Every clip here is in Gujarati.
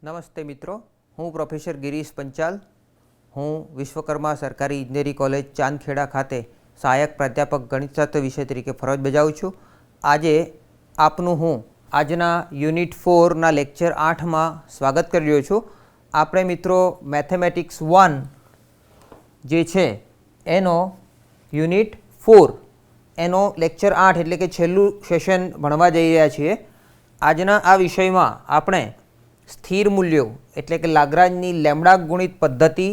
નમસ્તે મિત્રો, હું પ્રોફેસર ગિરીશ પંચાલ. હું વિશ્વકર્મા સરકારી ઇજનેરી કોલેજ ચાંદખેડા ખાતે સહાયક પ્રાધ્યાપક ગણિતશાસ્ત્ર વિષય તરીકે ફરજ બજાવું છું. આજે આપનું હું આજના યુનિટ 4ના લેક્ચર 8માં સ્વાગત કરી રહ્યો છું. આપણે મિત્રો મેથેમેટિક્સ 1 જે છે એનો યુનિટ 4 એનો લેક્ચર 8 એટલે કે છેલ્લું સેશન ભણવા જઈ રહ્યા છીએ. આજના આ વિષયમાં આપણે સ્થિર મૂલ્યો એટલે કે લાગ્રાંજની લેમ્બડા ગુણિત પદ્ધતિ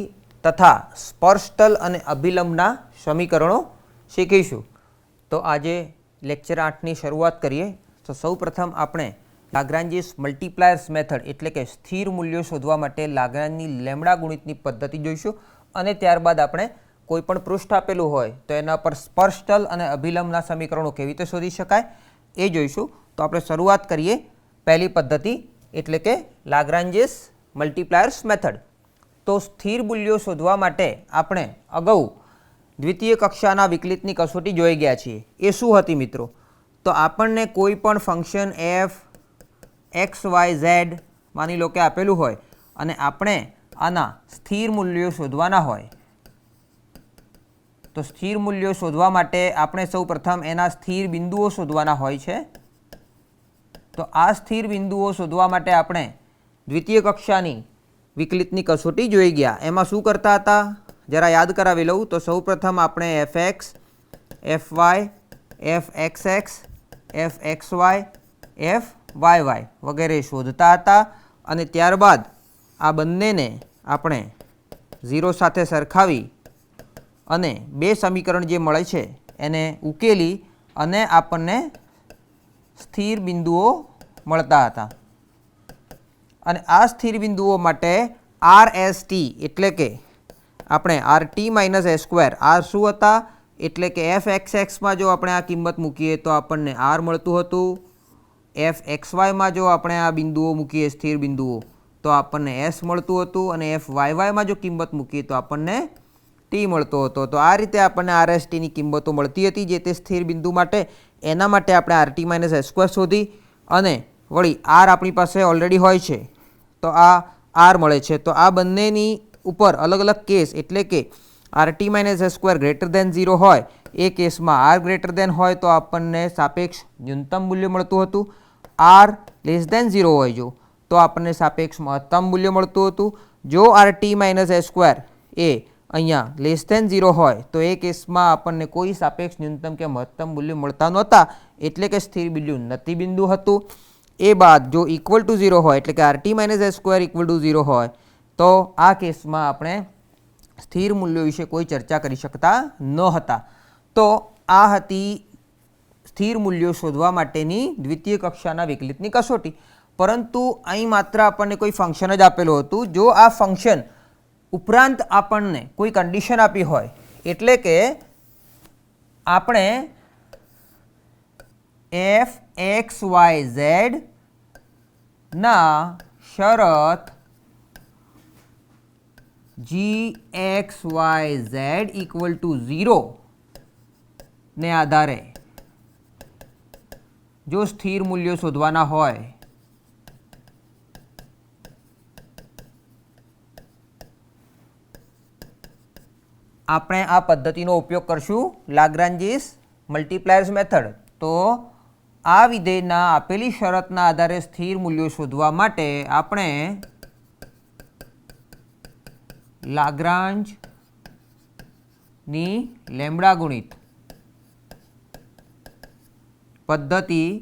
તથા સ્પર્શતલ અને અભિલંબના સમીકરણો શીખીશું. તો આજે લેક્ચર 8ની શરૂઆત કરીએ. તો સૌપ્રથમ આપણે લાગ્રાંજીસ મલ્ટીપ્લાયર્સ મેથડ એટલે કે સ્થિર મૂલ્યો શોધવા માટે લાગ્રાંજની લેમ્બડા ગુણિતની પદ્ધતિ જોઈશું અને ત્યારબાદ આપણે કોઈ પણ પૃષ્ઠ આપેલું હોય તો એના પર સ્પર્શતલ અને અભિલંબના સમીકરણો કેવી રીતે શોધી શકાય એ જોઈશું. તો આપણે શરૂઆત કરીએ પહેલી પદ્ધતિ એટલે કે લાગ્રાંજીસ મલ્ટીપ્લાયર્સ મેથડ. તો સ્થિર મૂલ્યો શોધવા માટે આપણે અગાઉ દ્વિતીય કક્ષાના વિકલિતની કસોટી જોઈ ગયા છીએ. એ શું હતી મિત્રો? તો આપણને કોઈ પણ function f x y z માની લો કે આપેલું હોય અને આપણે આના સ્થિર મૂલ્યો શોધવાના હોય. તો સ્થિર મૂલ્યો શોધવા માટે આપણે સૌ પ્રથમ એના સ્થિર બિંદુઓ શોધવાના હોય છે. તો આ સ્થિર બિંદુઓ શોધવા માટે આપણે દ્વિતીય કક્ષાની વિકલિતની કસોટી જોઈ ગયા. એમાં શું કરતા હતા જરા યાદ કરાવી લઉં. તો સૌપ્રથમ આપણે fx, fy, fxx, fxy, fyy વગેરે શોધતા હતા અને ત્યારબાદ આ બંનેને આપણે 0 સાથે સરખાવી અને બે સમીકરણ જે મળે છે એને ઉકેલી અને આપણને સ્થિર બિંદુઓ મળતા હતા. અને આ સ્થિર બિંદુઓ માટે RST એટલે કે આપણે RT - S² R શું હતા એટલે કે fxxમાં જો આપણે આ કિંમત મૂકીએ તો આપણને R મળતું હતું. fxyમાં જો આપણે આ બિંદુઓ મૂકીએ સ્થિર બિંદુઓ તો આપણને S મળતું હતું અને fyમાં જો કિંમત મૂકીએ તો આપણને T મળતો હતો. તો આ રીતે આપણને RSTની કિંમતો મળતી હતી જે તે સ્થિર બિંદુ માટે. એના માટે આપણે RT - S² શોધી અને વળી R આપણી પાસે ઓલરેડી હોય છે તો આ R મળે છે. તો આ બંનેની ઉપર અલગ અલગ કેસ એટલે કે RT - S² ગ્રેટર દેન 0 હોય એ કેસમાં R ગ્રેટર દેન હોય તો આપણને સાપેક્ષ ન્યૂનતમ મૂલ્ય મળતું હતું. R લેસ દેન 0 હોય જો તો આપણને સાપેક્ષ મહત્તમ મૂલ્ય મળતું હતું. જો RT - S² એ અહીંયા લેસ દેન 0 હોય તો એ કેસમાં આપણને કોઈ સાપેક્ષ ન્યૂનતમ કે મહત્તમ મૂલ્ય મળતા નહોતા એટલે કે સ્થિર બિંદુ નતી બિંદુ હતું. એ બાદ જો ઇક્વલ ટુ 0 હોય એટલે કે RT - S² ઇક્વલ ટુ 0 હોય તો આ કેસમાં આપણે સ્થિર મૂલ્યો વિશે કોઈ ચર્ચા કરી શકતા ન હતા. તો આ હતી સ્થિર મૂલ્યો શોધવા માટેની દ્વિતીય કક્ષાના વિકલિતની કસોટી. પરંતુ અહીં માત્ર આપણને કોઈ ફંક્શન જ આપેલું હતું. જો આ ફંક્શન ઉપરાંત આપણને કોઈ કન્ડિશન આપી હોય એટલે કે આપણે fxyz ના શરત gxyz ઇક્વલ ટુ 0 ને આધારે જો સ્થિર મૂલ્યો શોધવાના હોય આપણે આ પદ્ધતિનો ઉપયોગ કરશું લાગ્રાંજીસ મલ્ટીપ્લાયર્સ મેથડ. તો આ વિધેયના આપેલી શરતના આધારે સ્થિર મૂલ્યો શોધવા માટે આપણે લાગ્રાંજની લેમ્બડા ગુણિત પદ્ધતિનો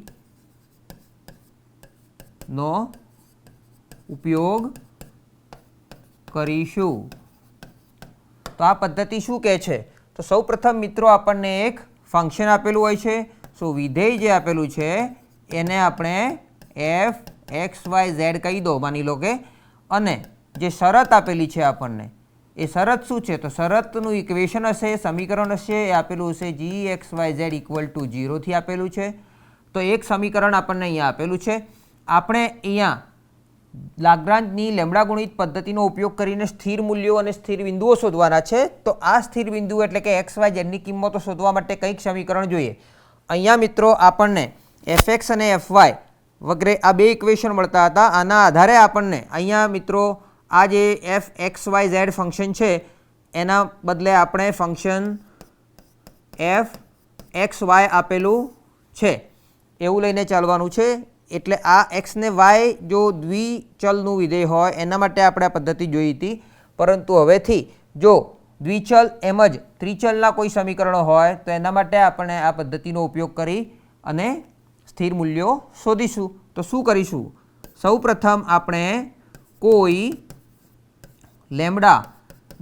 ઉપયોગ કરીશું. તો આ પદ્ધતિ શું કહે છે? તો સૌપ્રથમ મિત્રો આપણને એક ફંક્શન આપેલું હોય છે. સો વિધેય જે આપેલું છે એને આપણે fxyz કહી દો માની લો કે. અને જે શરત આપેલી છે આપણને એ શરત શું છે? તો શરતનું ઇક્વેશન હશે, સમીકરણ હશે એ આપેલું હશે gxyz ઇક્વલ ટુ 0 થી આપેલું છે. તો એક સમીકરણ આપણને અહીંયા આપેલું છે. આપણે અહીંયા લાગ્રાંજની લેમ્બડા ગુણિત પદ્ધતિનો ઉપયોગ કરીને સ્થિર મૂલ્યો અને સ્થિર બિંદુઓ શોધવાના છે. તો આ સ્થિર બિંદુઓ એટલે કે xyz ની કિંમતો શોધવા માટે કંઈક સમીકરણ જોઈએ. અહીંયા મિત્રો આપણને fx અને fy વગેરે આ બે ઇક્વેશન મળતા હતા. આના આધારે આપણને અહીંયા મિત્રો આ જે F x Y Z function છે એના બદલે આપણે ફંક્શન એફ એક્સ વાય આપેલું છે એવું લઈને ચાલવાનું છે. એટલે આ એક્સ ને વાય જો દ્વિચલનું વિધેય હોય એના માટે આપણે આ પદ્ધતિ જોઈ હતી. પરંતુ હવેથી જો દ્વિચલ એમ જ ત્રિચલના કોઈ સમીકરણો હોય તો એના માટે આપણે આ પદ્ધતિનો ઉપયોગ કરી અને સ્થિર મૂલ્યો શોધીશું. તો શું કરીશું? સૌપ્રથમ આપણે કોઈ લેમ્બડા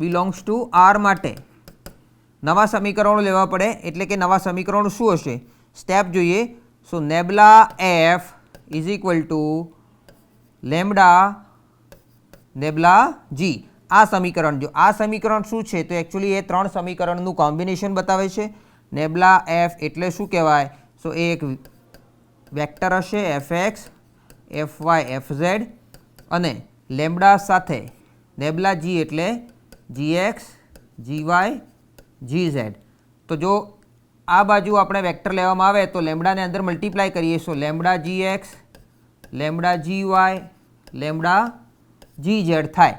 બિલોંગ્સ ટુ આર માટે નવા સમીકરણો લેવા પડે. એટલે કે નવા સમીકરણો શું હશે? સ્ટેપ જોઈએ. So nabla f is equal to lambda nabla g. આ સમીકરણ જો આ સમીકરણ શું છે તો એકચ્યુઅલી એ ત્રણ સમીકરણનું કોમ્બિનેશન બતાવે છે. નેબલા એફ એટલે શું કહેવાય? સો એ એક વેક્ટર હશે F X F Y F Z અને લેમ્બડા સાથે નેબલા જી એટલે G X G Y G Z. તો જો આ બાજુ આપણે વેક્ટર લેવામાં આવે તો લેમ્બડાને અંદર મલ્ટીપ્લાય કરીએ. સો lambda G x lambda G Y lambda G Z થાય.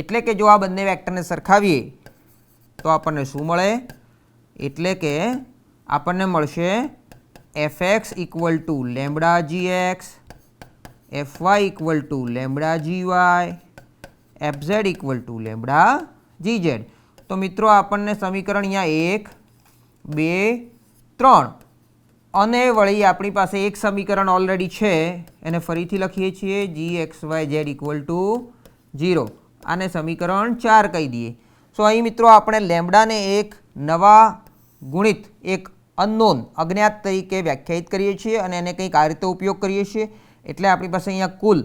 એટલે કે જો આ બંને વેક્ટરને સરખાવીએ તો આપણને શું મળે? એટલે કે આપણને મળશે F X equal to lambda G X F Y equal to lambda G Y F Z equal to lambda G Z. તો મિત્રો આપણને સમીકરણ અહીંયા 1 2 3 અને વળી આપણી પાસે એક સમીકરણ ઓલરેડી છે એને ફરીથી લખીએ છીએ G X Y Z equal to 0. આને સમીકરણ 4 કહી દઈએ. સો અહીં મિત્રો આપણે લેમ્બડાને એક નવા ગુણિત એક અનનોન અજ્ઞાત તરીકે વ્યાખ્યાયિત કરીએ છીએ અને એને કંઈક આ રીતે ઉપયોગ કરીએ છીએ. એટલે આપણી પાસે અહીંયા કુલ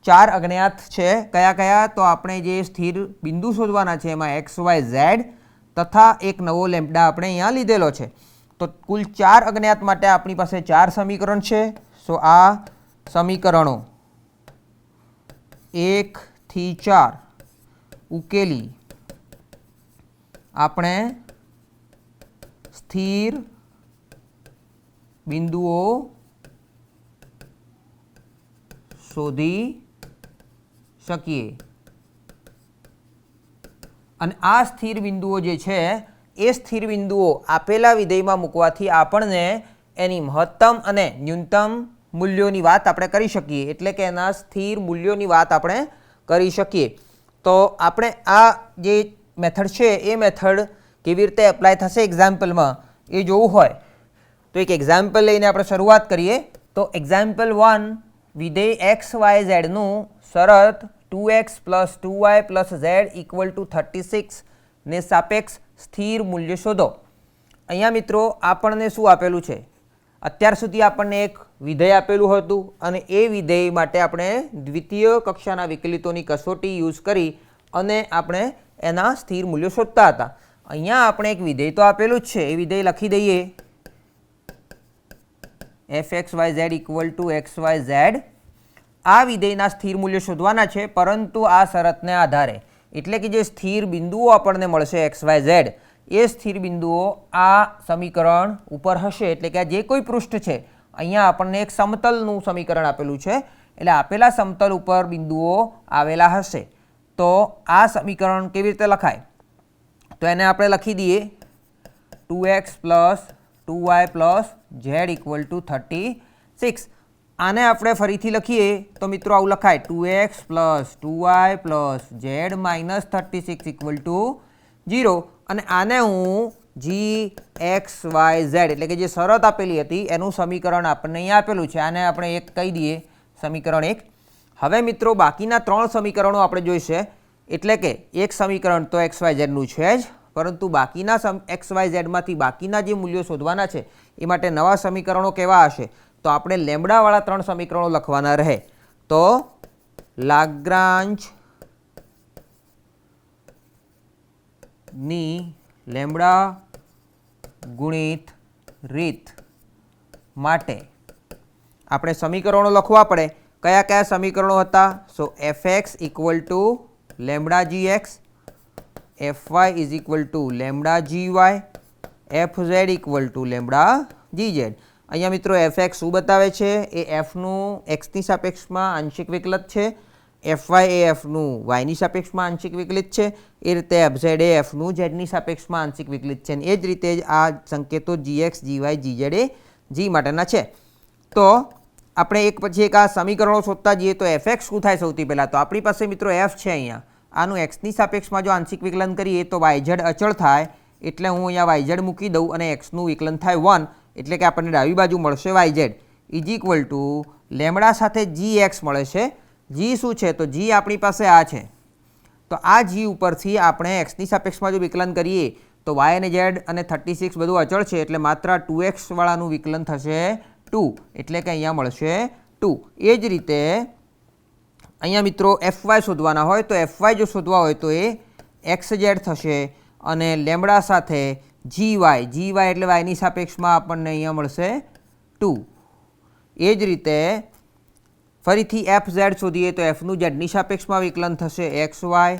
4 અજ્ઞાત છે. કયા કયા? તો આપણે જે સ્થિર બિંદુ શોધવાના છે એમાં એક્સ વાય ઝેડ તથા એક નવો લેમ્બડા આપણે અહીંયા લીધેલો છે. તો કુલ 4 અજ્ઞાત માટે આપણી પાસે 4 સમીકરણ છે. સો આ સમીકરણો 1 થી 4 ઉકેલી આપણે સ્થિર બિંદુઓ શોધી શકીએ. અને આ સ્થિર બિંદુઓ જે છે એ સ્થિર બિંદુઓ આપેલા વિધેયમાં મૂકવાથી આપણને એની મહત્તમ અને ન્યૂનતમ મૂલ્યોની વાત આપણે કરી શકીએ. એટલે કે એના સ્થિર મૂલ્યોની વાત આપણે કરી શકીએ. તો આપણે આ જે મેથડ છે એ મેથડ કેવી રીતે એપ્લાય થશે એક્ઝામ્પલમાં એ જોવું હોય તો એક એક્ઝામ્પલ લઈને આપણે શરૂઆત કરીએ. તો એક્ઝામ્પલ 1 વિધેય એક્સ વાય ઝેડનું શરત 2x + 2y + z = 36 ને સાપેક્ષ સ્થિર મૂલ્ય શોધો. અહીંયા મિત્રો આપણને શું આપેલું છે? અત્યાર સુધી આપણને એક વિધેય આપેલું હતું અને એ વિધેય માટે આપણે દ્વિતીય કક્ષાના વિકલિતોની કસોટી યુઝ કરી અને આપણે એના સ્થિર મૂલ્યો શોધતા હતા. અહીંયા આપણે એક વિધેય તો આપેલું જ છે. એ વિધેય લખી દઈએ fxyz = xyz. આ વિધેયના સ્થિર મૂલ્યો શોધવાના છે પરંતુ આ શરતને આધારે. એટલે કે જે સ્થિર બિંદુઓ આપણને મળશે xyz એ સ્થિર બિંદુઓ આ સમીકરણ ઉપર હશે. એટલે કે આ જે કોઈ પૃષ્ઠ છે અહીંયા આપણને એક સમતલનું સમીકરણ આપેલું છે એટલે આપેલા સમતલ ઉપર બિંદુઓ આવેલા હશે. તો આ સમીકરણ કેવી રીતે લખાય? તો એને આપણે લખી દઈએ 2x + 2y + z = 36. આને આપણે ફરીથી લખીએ તો મિત્રો આવું લખાય 2x + 2y + z - 36 = 0. અને આને હું જી એક્સ વાય ઝેડ એટલે કે જે શરત આપેલી હતી એનું સમીકરણ આપણને અહીંયા આપેલું છે. આને આપણે એક કહી દઈએ સમીકરણ 1. હવે મિત્રો બાકીના 3 સમીકરણો આપણે જોઈશે. એટલે કે એક સમીકરણ તો એક્સ વાય ઝેડનું છે જ પરંતુ બાકીના એક્સ વાય ઝેડમાંથી બાકીના જે મૂલ્યો શોધવાના છે એ માટે નવા સમીકરણો કેવા હશે? તો આપણે લેમ્બડાવાળા 3 સમીકરણો લખવાના રહે. તો લાગ્રાંજ ની લેમ્બડા ગુણિત રીત માટે આપણે સમીકરણો લખવા પડે. કયા કયા સમીકરણો હતા? સો fx = lambda gx, fy = lambda gy, fz = lambda gz. અહીંયા મિત્રો fx શું બતાવે છે? એ fનું xની સાપેક્ષમાં આંશિક વિકલિત છે, fy એ fનું yની સાપેક્ષમાં આંશિક વિકલિત છે, એ રીતે fz એ fનું zની સાપેક્ષમાં આંશિક વિકલિત છે. એ જ રીતે આ સંકેતો gx, gy, gz એ g માટેના છે. તો આપણે એક પછી એક આ સમીકરણો શોધતા જઈએ તો fx શું થાય? સૌથી પહેલાં તો આપણી પાસે મિત્રો f છે, અહીંયા આનું xની સાપેક્ષમાં જો આંશિક વિકલન કરીએ તો yz અચળ થાય, એટલે હું અહીંયા yz મૂકી દઉં અને xનું વિકલન થાય 1, એટલે કે આપણને ડાબી બાજુ મળશે yz is equal two lambda સાથે gx મળે છે. g શું છે? તો g આપણી પાસે આ છે. તો આ g ઉપરથી આપણે xની સાપેક્ષમાં જો વિકલન કરીએ તો y અને z અને 36 બધું અચળ છે, એટલે માત્ર 2x વાળાનું વિકલન થશે 2, એટલે કે અહીંયા મળશે 2. એ જ રીતે અહીંયા મિત્રો fy શોધવાના હોય તો fy જો શોધવા હોય તો એ xz થશે અને લેમડા સાથે gy એટલે yની સાપેક્ષમાં આપણને અહીંયા મળશે 2. એ જ રીતે ફરીથી fz શોધીએ તો fનું zની સાપેક્ષમાં વિકલન થશે xy,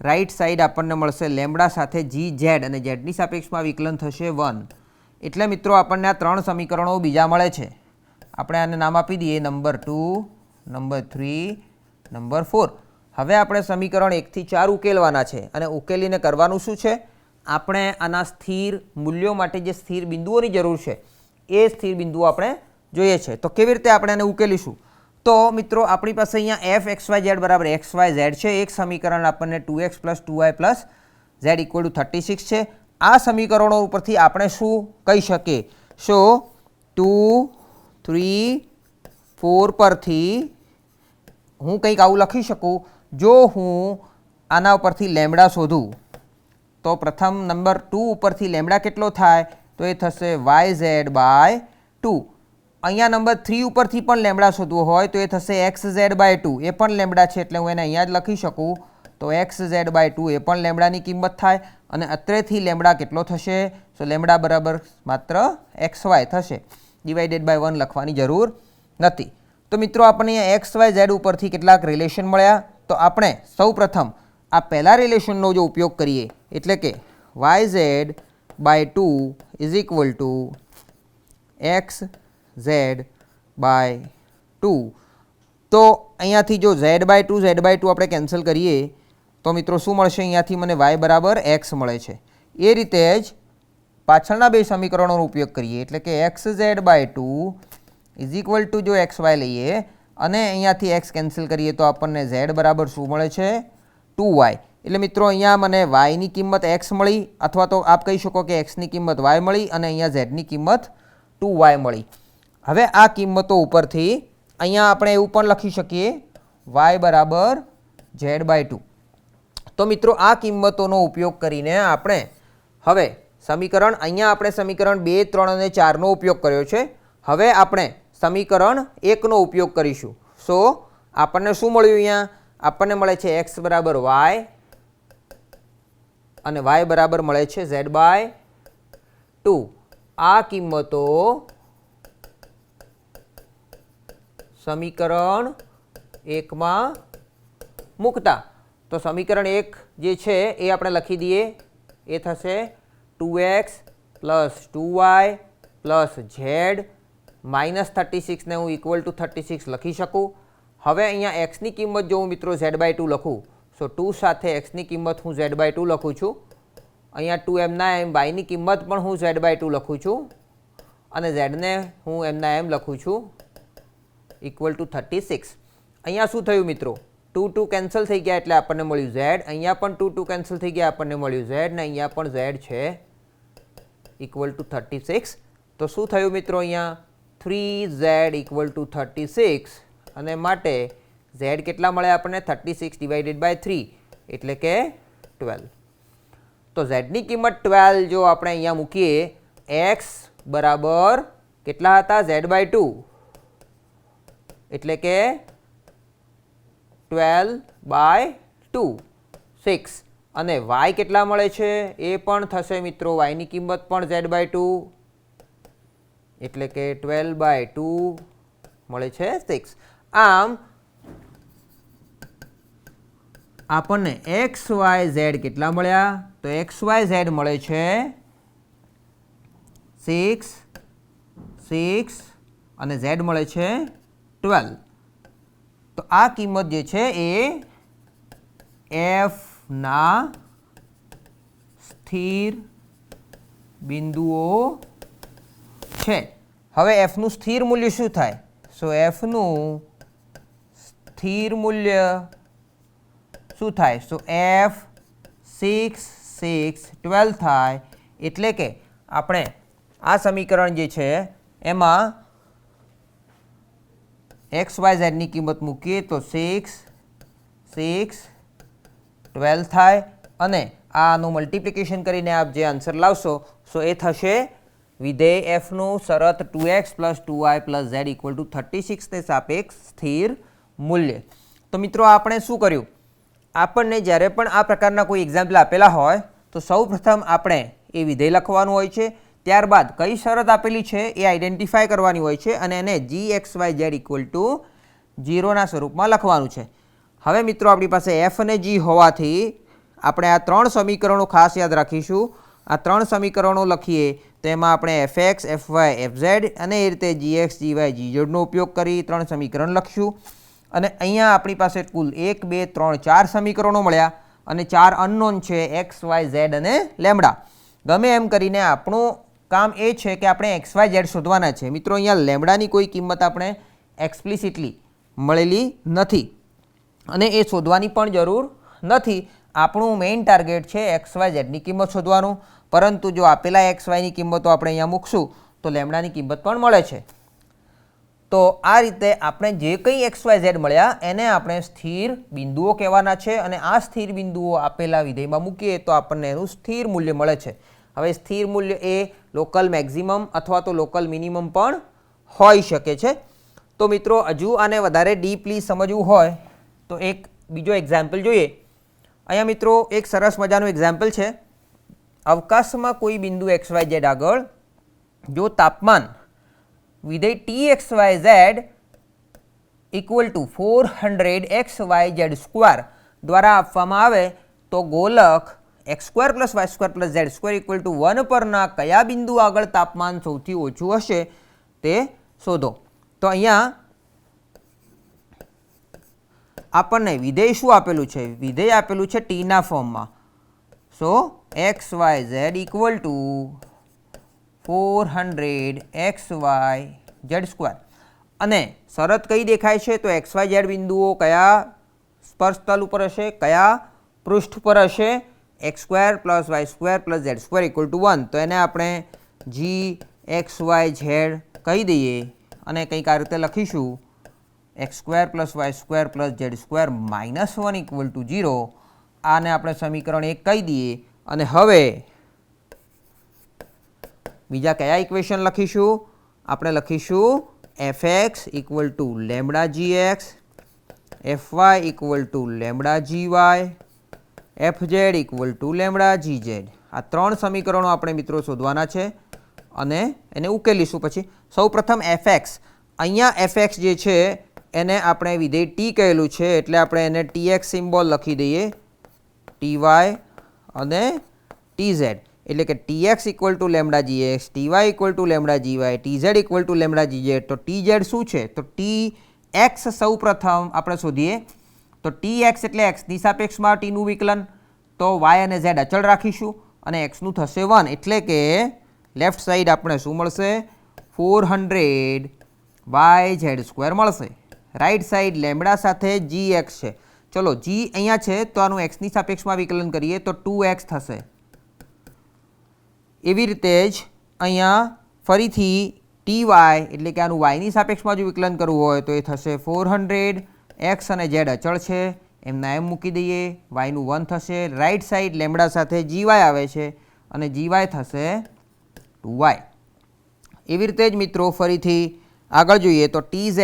રાઈટ સાઈડ આપણને મળશે લેમડા સાથે gz અને zની સાપેક્ષમાં વિકલન થશે 1. એટલે મિત્રો આપણને આ 3 સમીકરણો બીજા મળે છે. આપણે આને નામ આપી દઈએ નંબર 2, નંબર 3, નંબર 4. હવે આપણે સમીકરણ 1 થી 4 ઉકેલવાના છે અને ઉકેલીને કરવાનું શું છે? આપણે આના સ્થિર મૂલ્યો માટે જે સ્થિર બિંદુઓની જરૂર છે એ સ્થિર બિંદુઓ આપણે જોઈએ છે. તો કેવી રીતે આપણે આને ઉકેલીશું? તો મિત્રો આપણી પાસે અહીંયા fxyz બરાબર xyz છે. એક સમીકરણ આપણને 2x + 2y + z = 36 છે. આ સમીકરણો ઉપરથી આપણે શું કહી શકીએ? સો 2, 3, 4 પરથી હું કંઈક આવું લખી શકું. જો હું આના ઉપરથી લેમડા શોધું તો પ્રથમ નંબર 2 ઉપરથી લેમડા કેટલો થાય? તો એ થશે yz/2. અહીંયા નંબર 3 ઉપરથી પણ લેમડા શોધવો હોય તો એ થશે xz/2. એ પણ લેમડા છે એટલે હું એને અહીંયા જ લખી શકું. તો xz/2 એ પણ લેમડાની કિંમત થાય અને અત્રેથી લેમડા કેટલો થશે? તો લેમડા બરાબર માત્ર xy થશે, /1 લખવાની જરૂર નથી. તો મિત્રો આપણને અહીંયા xyz ઉપરથી કેટલાક રિલેશન મળ્યા. તો આપણે સૌપ્રથમ આ પહેલા રિલેશનનો જો ઉપયોગ કરીએ એટલે કે yz/2 is equal two xz/2. તો અહીંયાથી જો z/2 આપણે કેન્સલ કરીએ તો મિત્રો શું મળશે? અહીંયાથી મને y બરાબર x મળે છે. એ રીતે જ પાછળના બે સમીકરણોનો ઉપયોગ કરીએ એટલે કે xz/2 ઇઝ ઇક્વલ ટુ જો xy લઈએ અને અહીંયાથી x કેન્સલ કરીએ તો આપણને z બરાબર શું મળે છે? 2y. એટલે મિત્રો અહીંયા મને yની કિંમત x મળી, અથવા તો આપ કહી શકો કે xની કિંમત y મળી અને અહીંયા zની કિંમત 2y મળી. હવે આ કિંમતો ઉપરથી અહીંયા આપણે એવું પણ લખી શકીએ y બરાબર z/2. તો મિત્રો આ કિંમતોનો ઉપયોગ કરીને આપણે હવે સમીકરણ અહીંયા આપણે સમીકરણ 2, 3 અને 4નો ઉપયોગ કર્યો છે. હવે આપણે સમીકરણ 1નો ઉપયોગ કરીશું. સો આપણને શું મળ્યું? અહીંયા આપણને મળે છે x બરાબર y અને y બરાબર મળે છે z/2. આ કિંમતો સમીકરણ 1માં મૂકતા તો સમીકરણ 1 જે છે એ આપણે લખી દઈએ. એ થશે 2x + 2y + z -36 ને હું ઇક્વલ ટુ 36 લખી શકું. હવે અહીંયા એક્સની કિંમત જો હું મિત્રો z/2 લખું સો 2 સાથે એક્સની કિંમત હું z/2 લખું છું. અહીંયા 2 એમના એમ yની કિંમત પણ હું z/2 લખું છું અને zને હું એમના એમ લખું છું ઇક્વલ ટુ 36. અહીંયા શું થયું મિત્રો? 2 2 કેન્સલ થઈ ગયા એટલે આપણને મળ્યું z. અહીંયા પણ 2 2 કેન્સલ થઈ ગયા આપણને મળ્યું z ને અહીંયા પણ z છે ઇક્વલ ટુ 36. તો શું થયું મિત્રો? અહીંયા 3z ઇક્વલ ટુ 36 અને માટે z કેટલા મળે આપણને? 36 / 3 એટલે કે 12. તો zની કિંમત 12 જો આપણે અહીંયા મૂકીએ, x બરાબર કેટલા હતા? z/2 એટલે કે 12/2 6 અને y કેટલા મળે છે? એ પણ થશે મિત્રો yની કિંમત પણ z/2 એટલે કે 12/2 મળે છે 6. આમ આપણને xyz કેટલા મળ્યા? તો xyz મળે છે 6, 6 અને z મળે છે 12. તો આ કિંમત જે છે એ f ના સ્થિર બિંદુઓ છે. હવે f નું સ્થિર મૂલ્ય શું થાય? સો f નું સ્થિર મૂલ્ય શું થાય? સો f 6 6 12 થાય. એટલે કે આપણે આ સમીકરણ જે છે એમાં એક્સ વાય ઝેડની કિંમત મૂકીએ તો 6 6 12 થાય અને આનું મલ્ટિપ્લિકેશન કરીને આપ જે આન્સર લાવશો સો એ થશે વિધેય એફનું શરત 2x + 2y + z = 36 ને સાપેક્ષ સ્થિર મૂલ્ય. તો મિત્રો આપણે શું કર્યું? આપણને જ્યારે પણ આ પ્રકારના કોઈ એક્ઝામ્પલ આપેલા હોય તો સૌપ્રથમ આપણે એ વિધેય લખવાનું હોય છે. ત્યારબાદ કઈ શરત આપેલી છે એ આઈડેન્ટિફાય કરવાની હોય છે અને એને gxyz = 0ના સ્વરૂપમાં લખવાનું છે. હવે મિત્રો આપણી પાસે f અને g હોવાથી આપણે આ ત્રણ સમીકરણો ખાસ યાદ રાખીશું. આ ત્રણ સમીકરણો લખીએ તો એમાં આપણે fx fy fz અને એ રીતે gx gy gzનો ઉપયોગ કરી ત્રણ સમીકરણ લખીશું. અને અહીંયા આપણી પાસે કુલ 1 2 3 4 સમીકરણો મળ્યા અને 4 અનનોન છે x y z અને લેમ્ડા. ગમે એમ કરીને આપણું કામ એ છે કે આપણે એક્સ વાય ઝેડ શોધવાના છે. મિત્રો અહીંયા લેમ્ડાની કોઈ કિંમત આપણે એક્સપ્લિસિટલી મળેલી નથી અને એ શોધવાની પણ જરૂર નથી. આપણું મેઇન ટાર્ગેટ છે એક્સ વાય ઝેડની કિંમત શોધવાનું. પરંતુ જો આપેલા એક્સ વાયની કિંમતો આપણે અહીંયા મૂકશું તો લેમ્ડાની કિંમત પણ મળે છે. તો આ રીતે આપણે જે કંઈ એક્સ વાય ઝેડ મળ્યા એને આપણે સ્થિર બિંદુઓ કહેવાના છે અને આ સ્થિર બિંદુઓ આપેલા વિધેયમાં મૂકીએ તો આપણને એનું સ્થિર મૂલ્ય મળે છે. હવે સ્થિર મૂલ્ય એ લોકલ મેક્સિમમ અથવા તો લોકલ મિનિમમ પણ હોઈ શકે છે. તો મિત્રો હજુ આને વધારે ડીપલી સમજવું હોય તો એક બીજો એક્ઝામ્પલ જોઈએ. અહીંયા મિત્રો એક સરસ મજાનું એક્ઝામ્પલ છે. અવકાશમાં કોઈ બિંદુ એક્સ વાય ઝેડ આગળ જો તાપમાન વિધેય txyz = 400xyz² દ્વારા આપવામાં આવે તો ગોલક x² + y² + z² = 1 પરના કયા બિંદુ આગળ તાપમાન સૌથી ઓછું હશે તે શોધો. તો અહીંયા આપણને વિધેય શું આપેલું છે? વિધેય આપેલું છે ટીના ફોર્મમાં. સો xyz = 400xyz² અને શરત કઈ દેખાય છે? તો xyz બિંદુઓ કયા સ્પર્શતલ ઉપર હશે, કયા પૃષ્ઠ પર હશે? x² + y² + z² = 1. તો એને આપણે gxyz કહી દઈએ અને કંઈક આ રીતે લખીશું x² + y² + z² - 1 = 0. આને આપણે સમીકરણ 1 કહી દઈએ. અને હવે બીજા કયા ઇક્વેશન લખીશું? આપણે લખીશું fx = λgx, fy = λgy, fz = λgz. આ ત્રણ સમીકરણો આપણે મિત્રો શોધવાના છે અને એને ઉકેલીશું. પછી સૌપ્રથમ fx, અહીંયા fx જે છે એને આપણે વિધેય t કહેલું છે એટલે આપણે એને tx સિમ્બોલ લખી દઈએ, ty અને tz. એટલે કે tx = λgx, ty = λgy, tz = λgz. તો tz શું છે? તો tx સૌપ્રથમ આપણે શોધીએ. તો tx એટલે xની સાપેક્ષમાં tનું વિકલન. તો y અને z અચળ રાખીશું અને xનું થશે 1. એટલે કે લેફ્ટ સાઈડ આપણે શું મળશે? 400yz² મળશે. રાઈટ સાઈડ લેમ્ડા સાથે gx છે. ચલો g અહીંયા છે તો આનું xની સાપેક્ષમાં વિકલન કરીએ તો 2x થશે. એવી રીતે જ અહીંયા ફરીથી ty એટલે કે આનું yની સાપેક્ષમાં જો વિકલન કરવું હોય તો એ થશે 400. x અને z અચળ છે એમના એમ મૂકી દઈએ, yનું 1 થશે. રાઈટ સાઈડ લેમ્ડા સાથે gy આવે છે અને gy થશે 2y. એવી રીતે જ મિત્રો ફરીથી આગળ જોઈએ તો tz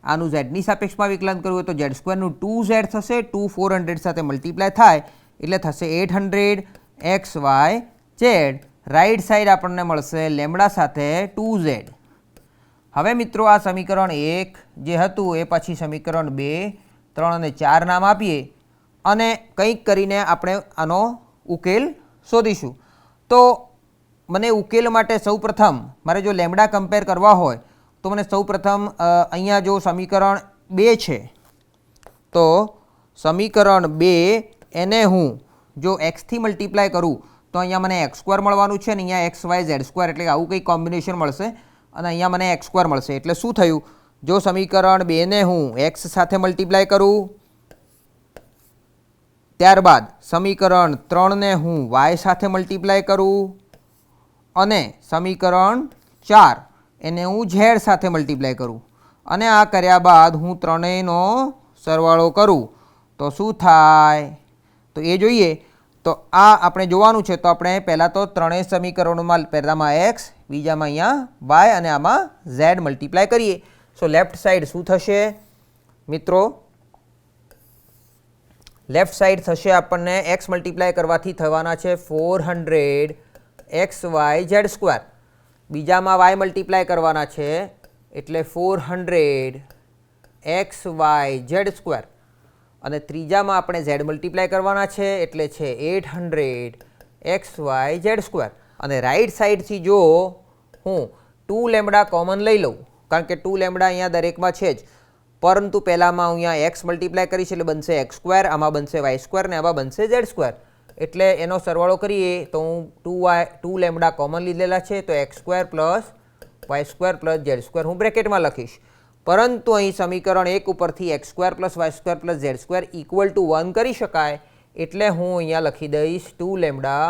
આનું zની સાપેક્ષમાં વિકલન કરવું હોય તો z² નું 2z થશે. 2 400 સાથે મલ્ટીપ્લાય થાય એટલે થશે 800xyz. રાઈટ સાઈડ આપણને મળશે લેમ્ડા સાથે 2z. હવે મિત્રો આ સમીકરણ 1 જે હતું એ પછી સમીકરણ 2 3 અને 4 નામ આપીએ અને કંઈક કરીને આપણે આનો ઉકેલ શોધીશું. તો મને ઉકેલ માટે સૌપ્રથમ મારે જો લેમ્બડા કમ્પેર કરવા હોય તો મને સૌપ્રથમ અહીંયા જો સમીકરણ 2 છે તો સમીકરણ 2 એને હું જો એક્સથી મલ્ટીપ્લાય કરું તો અહીંયા મને એક્સ સ્ક્વેર મળવાનું છે અને અહીંયા એક્સ વાય ઝેડ સ્ક્વેર એટલે આવું કંઈક કોમ્બિનેશન મળશે અને અહીંયા મને એક્સ સ્ક્વેર મળશે. એટલે શું થયું, જો સમીકરણ 2 ને હું એક્સ સાથે મલ્ટીપ્લાય કરું, ત્યારબાદ સમીકરણ 3 ને હું વાય સાથે મલ્ટીપ્લાય કરું અને સમીકરણ 4 એને હું ઝેડ સાથે મલ્ટીપ્લાય કરું અને આ કર્યા બાદ હું ત્રણેયનો સરવાળો કરું તો શું થાય તો એ જોઈએ. તો આ આપણે જોવાનું છે. તો આપણે પહેલાં તો ત્રણેય સમીકરણોમાં પહેલામાં એક્સ, બીજામાં અહીંયા વાય અને આમાં ઝેડ મલ્ટીપ્લાય કરીએ. સો લેફ્ટ સાઈડ શું થશે મિત્રો, લેફ્ટ સાઈડ થશે આપણને એક્સ મલ્ટીપ્લાય કરવાથી થવાના છે 400 એક્સ વાય ઝેડ સ્ક્વેર, બીજામાં વાય મલ્ટીપ્લાય કરવાના છે એટલે 400 એક્સ વાય ઝેડ સ્ક્વેર અને ત્રીજામાં આપણે ઝેડ મલ્ટીપ્લાય કરવાના છે એટલે છે 800 એક્સ વાય ઝેડ સ્ક્વેર. અને રાઈટ સાઈડથી જો હું 2 લેમ્બડા કોમન લઈ લઉં, કારણ કે 2 લેમ્બડા અહીંયા દરેકમાં છે જ, પરંતુ પહેલામાં હું અહીંયા એક્સ મલ્ટીપ્લાય કરીશ એટલે બનશે એક્સ સ્ક્વેર, આમાં બનશે વાય સ્ક્વેર ને આમાં બનશે ઝેડ સ્ક્વેર. એટલે એનો સરવાળો કરીએ તો હું 2 લેમ્બડા કોમન લીધેલા છે તો X square plus Y square plus Z square હું બ્રેકેટમાં લખીશ. પરંતુ અહીં સમીકરણ 1 ઉપરથી X square plus Y square plus Z square equal to 1 કરી શકાય એટલે હું અહીંયા લખી દઈશ 2 લેમ્બડા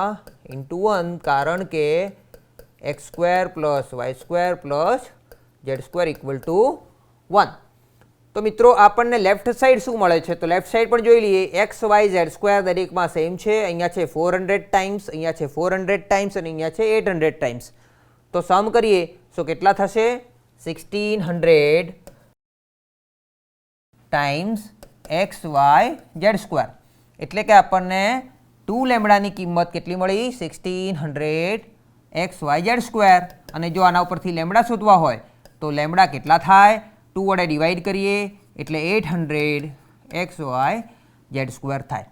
ઇન્ટુ 1, કારણ કે X square plus Y square plus Z square equal to 1. તો મિત્રો આપણને લેફ્ટ સાઈડ શું મળે છે, તો લેફ્ટ સાઈડ પણ જોઈ લઈએ. એક્સ વાય ઝેડ સ્ક્વેર દરેકમાં સેમ છે, અહીંયા છે 400 ટાઈમ્સ, અહીંયા છે 400 ટાઈમ્સ અને અહીંયા છે 800 ટાઈમ્સ. તો સમ કરીએ તો કેટલા થશે 1600 times X Y Z square. એટલે કે આપણને 2 લેમ્બડાની કિંમત કેટલી મળી 1600 એક્સ વાય ઝેડ સ્ક્વેર. અને જો આના ઉપરથી લેમ્બડા શોધવા હોય તો લેમ્બડા કેટલા થાય 2 વડે ડિવાઈડ કરીએ એટલે 800 એક્સ વાય ઝેડ સ્ક્વેર થાય.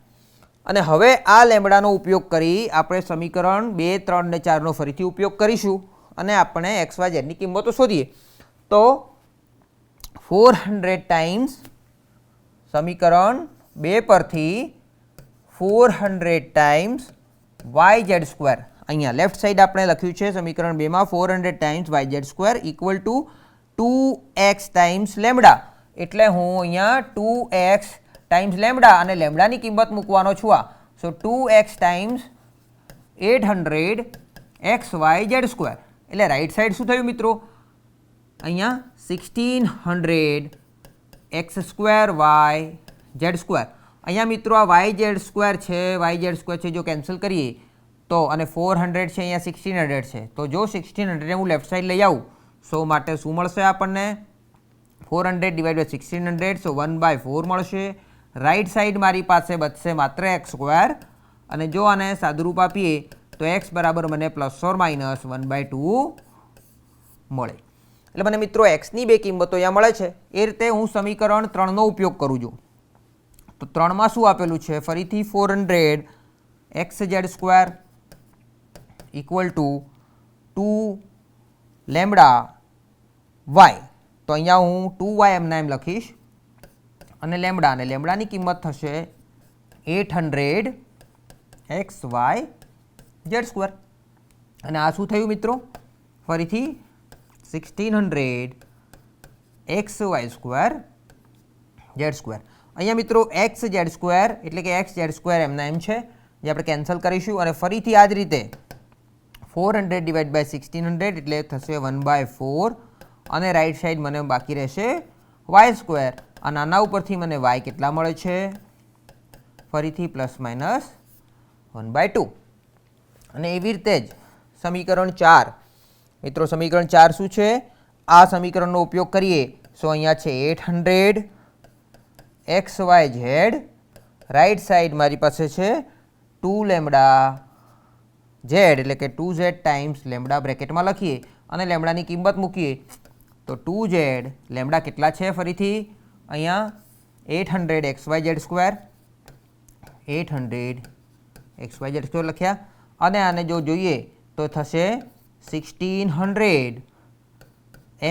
અને હવે આ લેમ્બડાનો ઉપયોગ કરી આપણે સમીકરણ 2, 3 ને 4નો ફરીથી ઉપયોગ કરીશું અને આપણે એક્સ વાય ઝેડની કિંમતો શોધીએ. તો 400 ટાઈમ્સ સમીકરણ 2 પરથી 400 ટાઈમ્સ વાય ઝેડ સ્ક્વેર, અહીંયા લેફ્ટ સાઈડ આપણે લખ્યું છે સમીકરણ 2માં 400 times Y Z square equal to 2x times lambda. એટલે હું અહીંયા 2x ટાઈમ્સ લેમ્બડા અને લેમ્બડાની કિંમત મૂકવાનો છું આ. So 2x times 800 X Y Z square. એટલે રાઈટ સાઈડ શું થયું મિત્રો, અહીંયા 1600 X square Y Z square. અહીંયા મિત્રો આ વાય ઝેડ સ્ક્વેર છે, વાય ઝેડ સ્ક્વેર છે, જો કેન્સલ કરીએ તો અને 400 છે, અહીંયા 1600 છે, તો જો 1600 હું લેફ્ટ સાઈડ લઈ આવું સો માટે શું મળશે આપણને 400 ડિવાઈડ બાય 1600, સો 1/4 મળશે. રાઈટ સાઈડ મારી પાસે બચશે માત્ર એક્સ સ્ક્વેર અને જો આને સાદુરૂપ આપીએ તો એક્સ બરાબર મને પ્લસ ઓર માઇનસ 1/2 મળે. એટલે મને મિત્રો એક્સની બે કિંમતો અહીંયા મળે છે. એ રીતે હું સમીકરણ 3નો ઉપયોગ કરું છું. તો 3માં શું આપેલું છે ફરીથી 400 X Z square equal to 2 lambda Y. તો અહીંયા હું 2y એમના એમ લખીશ અને લેમ્બડાની કિંમત થશે 800 એક્સ વાય ઝેડ સ્ક્વેર. અને આ શું થયું મિત્રો ફરીથી 1600 X Y square Z square. અહીંયા મિત્રો એક્સ ઝેડ સ્ક્વેર એટલે કે એક્સ ઝેડ સ્ક્વેર એમના એમ છે, જે આપણે કેન્સલ કરીશું. અને ફરીથી આ જ રીતે 400 ડિવાઈડ બાય 1600 એટલે થશે 1/4 અને રાઈટ સાઈડ મને બાકી રહેશે વાય સ્ક્વેર. અને આના ઉપરથી મને વાય કેટલા મળે છે ફરીથી પ્લસ માઇનસ 1/2. અને એવી રીતે જ સમીકરણ 4 મિત્રો, સમીકરણ 4 શું છે, આ સમીકરણનો ઉપયોગ કરીએ સો અહીંયા છે 800 X Y Z, right side મારી પાસે છે 2 લેમ્બડા ઝેડ એટલે કે 2z ટાઈમ્સ લેમ્બડા બ્રેકેટમાં લખીએ અને લેમ્બડાની કિંમત મૂકીએ તો 2z લેમ્બડા કેટલા છે ફરીથી અહીંયા 800 X Y Z square, 800 X Y Z square લખ્યા. અને આને જો જોઈએ તો થશે 1600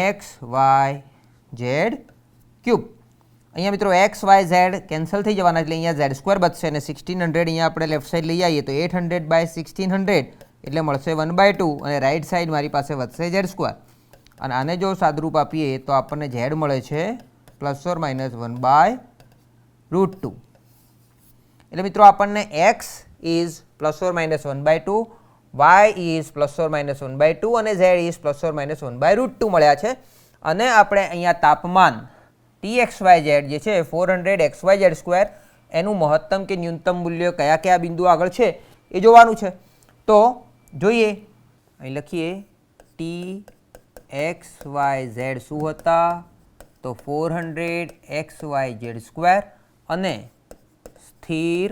એક્સ વાય ઝેડ ક્યુબ. અહીંયા મિત્રો એક્સ વાય ઝેડ કેન્સલ થઈ જવાના એટલે અહીંયા ઝેડ સ્ક્વેર બચશે અને 1600 અહીંયા આપણે લેફ્ટ સાઈડ લઈ આવીએ તો 800 બાય 1600 એટલે મળશે 1/2 અને રાઈટ સાઈડ મારી પાસે વધશે ઝેડ સ્ક્વેર અને આને જો સાદરૂપ આપીએ તો આપણને ઝેડ મળે છે ±1/√2. એટલે મિત્રો આપણને એક્સ ઇઝ ±1/2, વાય ઇઝ ±1/2 અને ઝેડ ઇઝ ±1/√2 મળ્યા છે. અને આપણે અહીંયા તાપમાન TXYZ જે છે 400 XYZ² એનું મહત્તમ કે ન્યૂનતમ મૂલ્ય કયા કયા બિંદુ આગળ છે એ જોવાનું છે. તો જોઈએ, અહીં લખીએ TXYZ શું હતા તો 400 XYZ² અને સ્થિર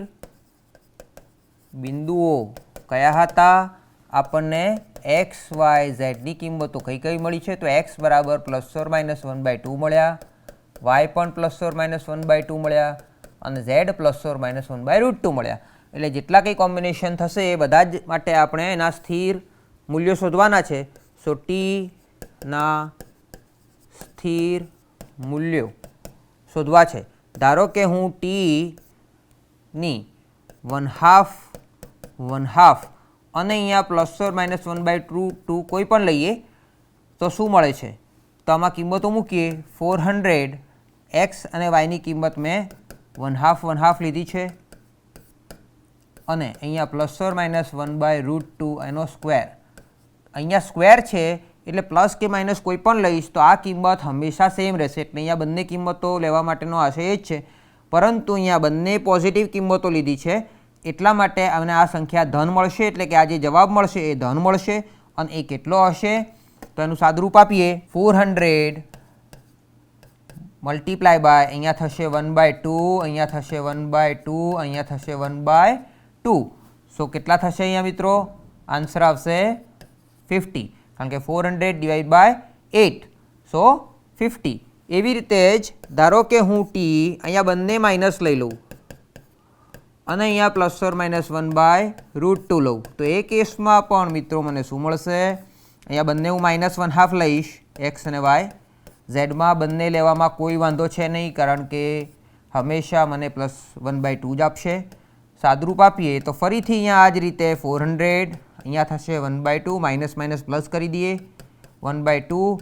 બિંદુઓ કયા હતા આપણને XYZની કિંમતો કઈ કઈ મળી છે તો x બરાબર ±1/2 મળ્યા, y પણ ±1/2 મળ્યા અને z ±1/√2 મળ્યા. એટલે જેટલા કંઈ કોમ્બિનેશન થશે એ બધા જ માટે આપણે એના સ્થિર મૂલ્યો શોધવાના છે. સો ટીના સ્થિર મૂલ્યો શોધવા છે. ધારો કે હું ટીની 1/2 અને અહીંયા ±1/2 કોઈ પણ લઈએ તો શું મળે છે તો આમાં કિંમતો મૂકીએ. 400 x અને yની કિંમત મેં 1/2 લીધી છે અને અહીંયા ±1/√2 એનો સ્ક્વેર. અહીંયા સ્ક્વેર છે એટલે પ્લસ કે માઇનસ કોઈ પણ લઈશ તો આ કિંમત હંમેશા સેમ રહેશે. એટલે અહીંયા બંને કિંમતો લેવા માટેનો આશય એ જ છે, પરંતુ અહીંયા બંને પોઝિટિવ કિંમતો લીધી છે એટલા માટે અમને આ સંખ્યા ધન મળશે. એટલે કે આ જે જવાબ મળશે એ ધન મળશે. અને એ કેટલો હશે તો એનું સાદુરૂપ આપીએ 400 મલ્ટીપ્લાય બાય અહીંયા થશે 1/2, અહીંયા થશે 1/2, અહીંયા થશે 1/2. સો કેટલા થશે અહીંયા મિત્રો? આન્સર આવશે 50, કારણ કે 400 ડિવાઈડ બાય 8 સો 50. એવી રીતે જ ધારો કે હું ટી અહીંયા બંને માઇનસ લઈ લઉં અને અહીંયા ±1/√2 લઉં તો એ કેસમાં પણ મિત્રો મને શું મળશે? અહીંયા બંને હું -1/2 લઈશ એક્સ અને વાય. ઝેડમાં બંને લેવામાં કોઈ વાંધો છે નહીં, કારણ કે હંમેશા મને +1/2 જ આપશે. સાદરૂપ આપીએ તો ફરીથી અહીંયા આ જ રીતે 400 અહીંયા થશે 1/2, માઇનસ માઇનસ પ્લસ કરી દઈએ 1/2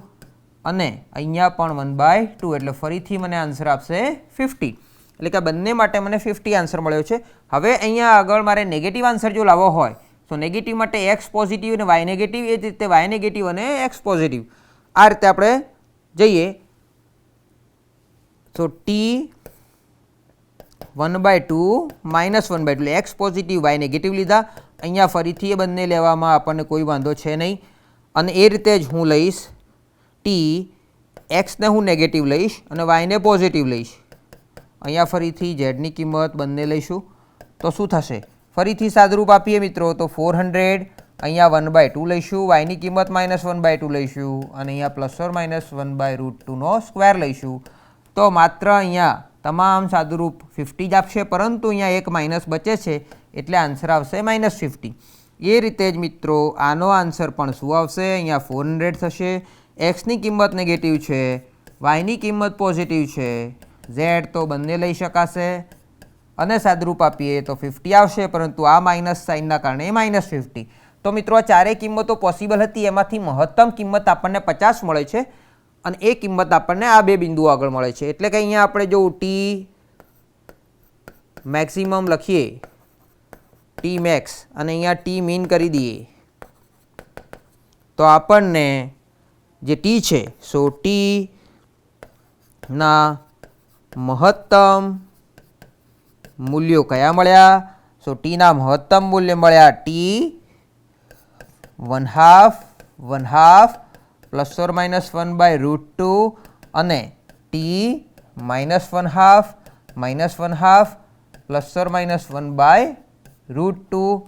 અને અહીંયા પણ 1/2 એટલે ફરીથી મને આન્સર આપશે 50. એટલે કે બંને માટે મને 50 આન્સર મળ્યો છે. હવે અહીંયા આગળ મારે નેગેટિવ આન્સર જો લાવવો હોય તો નેગેટિવ માટે એક્સ પોઝિટિવ અને વાય નેગેટિવ, એ જ રીતે વાય નેગેટિવ અને એક્સ પોઝિટિવ. આ રીતે આપણે જઈએ તો ટી 1/2 -1/2 એટલે એક્સ પોઝિટિવ વાય નેગેટિવ લીધા. અહીંયા ફરીથી એ બંને લેવામાં આપણને કોઈ વાંધો છે નહીં અને એ રીતે જ હું લઈશ ટી એક્સને હું નેગેટિવ લઈશ અને વાયને પોઝિટિવ લઈશ. અહીંયા ફરીથી ઝેડની કિંમત બંને લઈશું તો શું થશે? ફરીથી સાદરૂપ આપીએ મિત્રો તો 400 અહીંયા 1/2 લઈશું, વાયની કિંમત -1/2 લઈશું અને અહીંયા ±1/√2 નો સ્ક્વેર લઈશું. તો માત્ર અહીંયા તમામ સાદુરૂપ 50 જ આપશે, પરંતુ અહીંયા એક માઇનસ બચે છે એટલે આન્સર આવશે -50. એ રીતે જ મિત્રો આનો આન્સર પણ શું આવશે? અહીંયા 400 થશે. એક્સની કિંમત નેગેટિવ છે, વાયની કિંમત પોઝિટિવ છે, ઝેડ તો બંને લઈ શકાશે અને સાદરૂપ આપીએ તો 50 આવશે, પરંતુ આ માઇનસ સાઇનના કારણે -50. તો મિત્રો આ ચારેય કિંમતો પોસિબલ હતી, એમાંથી મહત્તમ કિંમત આપણને 50 મળે છે અને એ કિંમત આપણને આ બે બિંદુઓ આગળ મળે છે. એટલે કે અહીંયા આપણે જો ટી મેક્સિમમ લખીએ, ટી મેક્સ અને અહીંયા ટી મીન કરી દઈએ તો આપણને જે ટી છે સો ટી ના મહત્તમ મૂલ્યો કયા મળ્યા? સો ટીના મહત્તમ મૂલ્ય મળ્યા ટી 1/2 ±1/√2 અને ટી -1/2 ±1/√2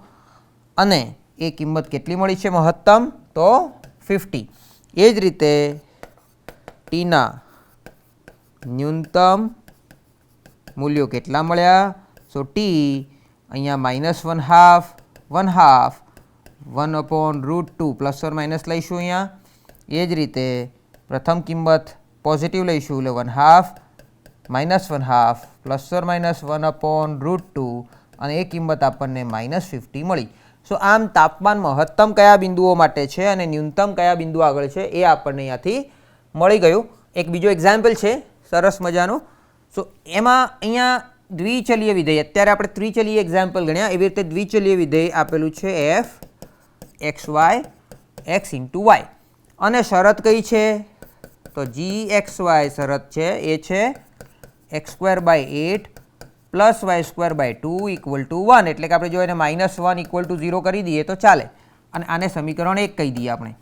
અને એ કિંમત કેટલી મળી છે મહત્તમ? તો 50. એ જ રીતે ટીના ન્યૂનતમ મૂલ્યો કેટલા મળ્યા? સો ટી અહીંયા -1/2 1/√2 પ્લસ ઓર માઇનસ લઈશું અહીંયા. એ જ રીતે પ્રથમ કિંમત પોઝિટિવ લઈશું એટલે 1/2 -1/2 પ્લસ ઓર માઇનસ 1/√2 અને એ કિંમત આપણને -50 મળી. સો આમ તાપમાન મહત્તમ કયા બિંદુઓ માટે છે અને ન્યૂનતમ કયા બિંદુ આગળ છે એ આપણને અહીંયાથી મળી ગયું. એક બીજો એક્ઝામ્પલ છે સરસ મજાનું. સો એમાં અહીંયા દ્વિચલીય વિધેય, અત્યારે આપણે ત્રિચલીય એક્ઝામ્પલ ગણ્યા, એવી રીતે દ્વિચલીય વિધેય આપેલું છે f xy x × y અને શરત કઈ છે તો gxy શરત છે એ છે x²/8 + y²/2 = 1 એટલે કે આપણે જો એને -1 = 0 કરી દઈએ તો ચાલે અને આને સમીકરણ 1 કહી દઈએ આપણે.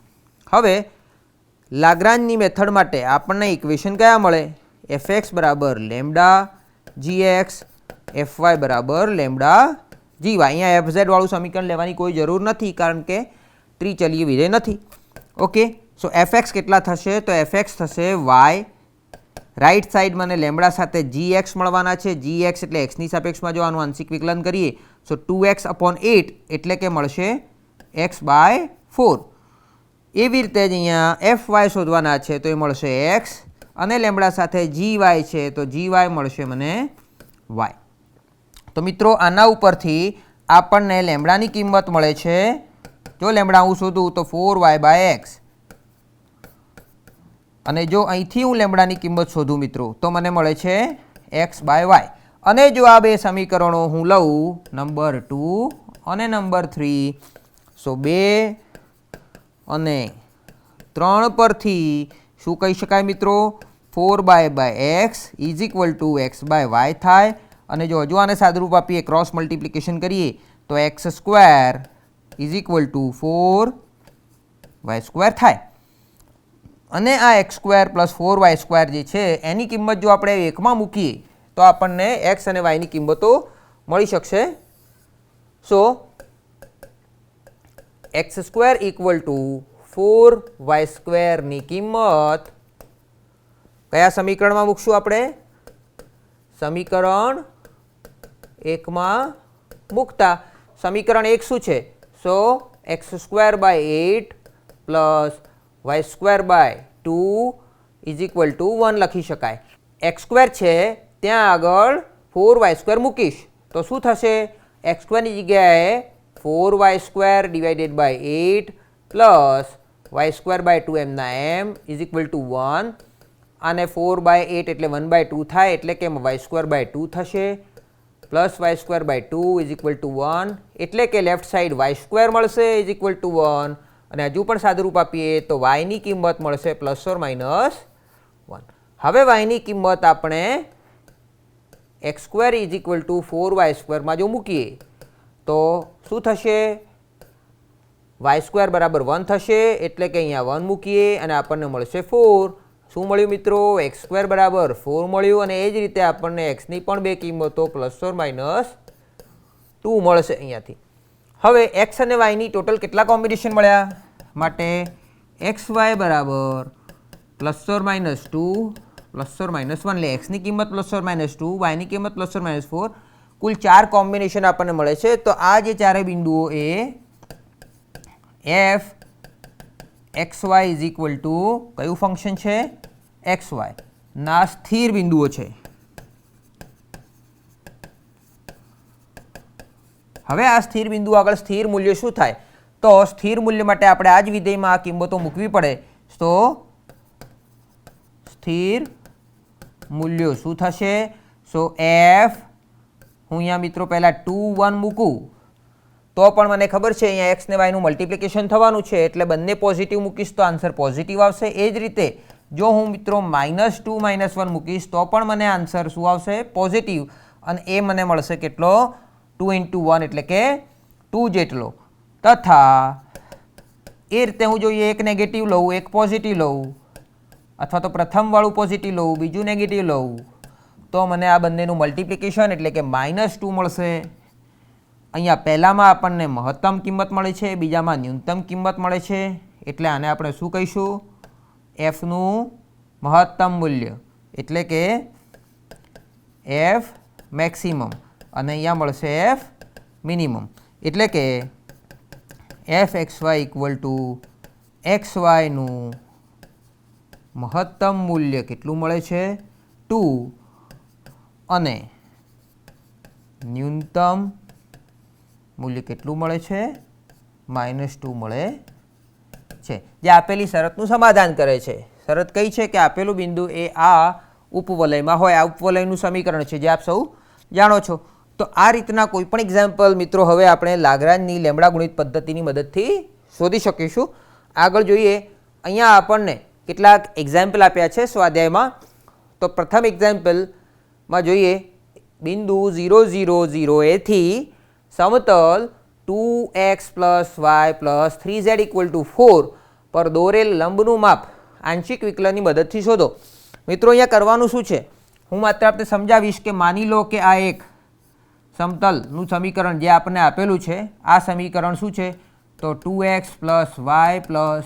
હવે લાગ્રાંજની મેથડ માટે આપણને ઇક્વેશન કયા મળે fx = λgx fy = λgy. અહીંયા fz વાળું સમીકરણ લેવાની કોઈ જરૂર નથી કારણ કે ત્રિચલીય વિધેય નથી. ઓકે, સો fx કેટલા થશે તો fx થશે y, રાઈટ સાઈડ મને લેમ્બડા સાથે gx મળવાના છે. gx એટલે x ની સાપેક્ષમાં જો આનું આંશિક વિકલન કરીએ સો 2x/8 એટલે કે મળશે x/4. એવી રીતે જ અહીંયા fy શોધવાના છે તો એ મળશે x અને લેમ્બડા સાથે gy છે તો gy મળશે મને y. તો મિત્રો આના ઉપરથી આપણને લેમ્બડાની કિંમત મળે છે. જો લેમ્બડા હું શોધું તો 4y/x અને જો અહીંથી હું લેમ્બડાની કિંમત શોધું મિત્રો તો મને મળે છે x/y. અને જો આ બે સમીકરણો હું લઉં નંબર 2 અને નંબર 3 સો 2 અને 3 પરથી શું કહી શકાય મિત્રો 4y/x = x/y થાય. અને જો હજુ આને સાદુરૂપ આપીએ ક્રોસ મલ્ટિપ્લિકેશન કરીએ તો x² = 4y² થાય. અને આ x² + 4y² જે છે એની કિંમત જો આપણે 1 માં મૂકીએ તો આપણને x અને y ની કિંમતો મળી શકશે. સો x² = 4y² ની કિંમત કયા સમીકરણમાં મૂકશું આપણે સમીકરણ 1 માં મૂકતા સમીકરણ 1 શું છે સો x²/8 + y²/2 = 1 લખી શકાય. x² છે ત્યાં આગળ 4y² મૂકીશ તો શું થશે x² ની જગ્યાએ 4y² / 8 + y²/2 એમના એમ = 1 અને 4/8 એટલે 1/2 થાય એટલે કે y²/2 થશે પ્લસ y²/2 = 1 એટલે કે લેફ્ટ સાઈડ y² મળશે = 1 અને હજુ પણ સાદુરૂપ આપીએ તો y ની કિંમત મળશે ±1. હવે y ની કિંમત આપણે x² = 4y² માં જો મૂકીએ તો શું થશે y² = 1 થશે એટલે કે અહીંયા 1 મૂકીએ અને આપણને મળશે 4. શું મળ્યું મિત્રો x² = 4 મળ્યું અને એ જ રીતે આપણને x ની પણ બે કિંમતો ±2 મળશે અહીંયાથી. હવે x અને y ની ટોટલ કેટલા કોમ્બિનેશન મળ્યા માટે xy = ±2 ±1 એટલે x ની કિંમત ±2 y ની કિંમત ±4 કુલ 4 કોમ્બિનેશન આપણને મળે છે. તો આ જે ચારે બિંદુઓ એ f xy = કયું ફંક્શન છે xy ના સ્થિર બિંદુઓ છે. હવે આ સ્થિર બિંદુ આગળ સ્થિર મૂલ્ય શું થાય તો સ્થિર મૂલ્ય માટે આપણે આ જ વિધેયમાં આ કિંમતો મૂકવી પડે. તો સ્થિર મૂલ્યો શું થશે સો f હું અહીંયા મિત્રો પહેલાં 2 1 મૂકું તો પણ મને ખબર છે અહીંયા x ને y નું મલ્ટિપ્લિકેશન થવાનું છે એટલે બંને પોઝિટિવ મૂકીશ તો આન્સર પોઝિટિવ આવશે. એ જ રીતે જો હું મિત્રો -2 -1 મૂકીશ તો પણ મને આન્સર શું આવશે પોઝિટિવ અને એ મને મળશે કેટલો 2 × 1 એટલે કે 2 જેટલો. તથા એ રીતે હું જોઈએ એક નેગેટિવ લઉં એક પોઝિટિવ લઉં અથવા તો પ્રથમ વાળું પોઝિટિવ લઉં બીજું નેગેટિવ લઉં તો મને આ બંનેનું મલ્ટિપ્લિકેશન એટલે કે -2 મળશે. અહીંયા પહેલામાં આપણને મહત્તમ કિંમત મળે છે બીજામાં ન્યૂનતમ કિંમત મળે છે એટલે આને આપણે શું કહીશું fનું મહત્તમ મૂલ્ય એટલે કે f મેક્સિમમ અને અહીંયા મળશે f મિનિમમ એટલે કે f x y equal to x વાયનું મહત્તમ મૂલ્ય કેટલું મળે છે 2 અને ન્યૂનતમ મૂલ્ય કેટલું મળે છે -2 મળે છે, જે આપેલી શરતનું સમાધાન કરે છે. શરત કઈ છે કે આપેલું બિંદુ એ આ ઉપવલયમાં હોય. આ ઉપવલયનું સમીકરણ છે જે આપ સૌ જાણો છો. તો આ રીતના કોઈ પણ એક્ઝામ્પલ મિત્રો હવે આપણે લાગ્રાંજની લેમ્બડા ગુણિત પદ્ધતિની મદદથી શોધી શકીશું. આગળ જોઈએ, અહીંયા આપણને કેટલાક એક્ઝામ્પલ આપ્યા છે સ્વાધ્યાયમાં. તો પ્રથમ એક્ઝામ્પલમાં જોઈએ, બિંદુ 0 0 0 એથી સમતલ 2x + y + 3z = 4 પર દોરેલ લંબનું માપ આંશિક વિકલનની મદદથી શોધો. મિત્રો અહીંયા કરવાનું શું છે, હું માત્ર આપણે સમજાવીશ કે માની લો કે આ એક સમતલનું સમીકરણ જે આપણને આપેલું છે, આ સમીકરણ શું છે તો 2x + y +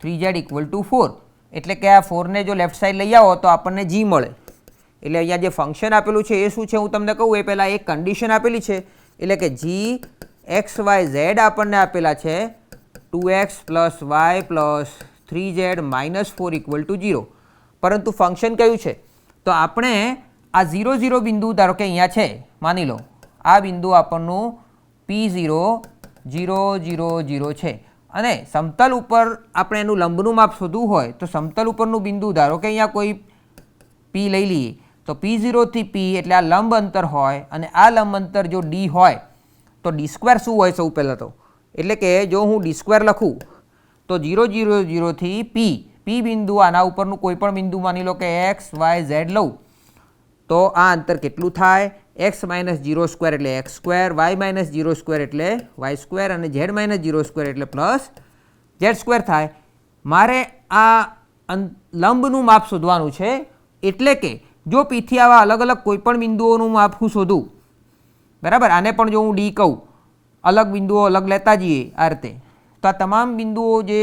3z = 4. એટલે કે આ 4ને જો લેફ્ટ સાઈડ લઈ આવો તો આપણને g મળે. એટલે અહીંયા જે ફંક્શન આપેલું છે એ શું છે હું તમને કહું એ પહેલાં એક કન્ડિશન આપેલી છે. એટલે કે g x y z આપણને આપેલા છે 2x + y + 3z - 4 = 0. પરંતુ ફંક્શન કયું છે તો આપણે આ 0 0 બિંદુ ધારો કે અહીંયા છે, માની લો આ બિંદુ આપણનું P0 0 0 0 છે અને સમતલ ઉપર આપણે એનું લંબનું માપ શોધવું હોય તો સમતલ ઉપરનું બિંદુ ધારો કે અહીંયા કોઈ P લઈ લઈએ તો P0 થી P એટલે આ લંબ અંતર હોય અને આ લંબ અંતર જો d હોય તો d² શું હોય સૌ પહેલાં તો, એટલે કે જો હું d² લખું તો 0 0 0 થી P બિંદુ આના ઉપરનું કોઈ પણ બિંદુ માની લો કે x y z લઉં તો આ અંતર કેટલું થાય x - 0² એટલે x², y - 0² એટલે y² અને z - 0² એટલે +z² થાય. મારે આ લંબનું માપ શોધવાનું છે. એટલે કે જો P થી આવા અલગ અલગ કોઈ પણ બિંદુઓનું માપ હું શોધું, બરાબર, આને પણ જો હું d કહું, અલગ બિંદુઓ અલગ લેતા જઈએ આ રીતે, તો આ તમામ બિંદુઓ જે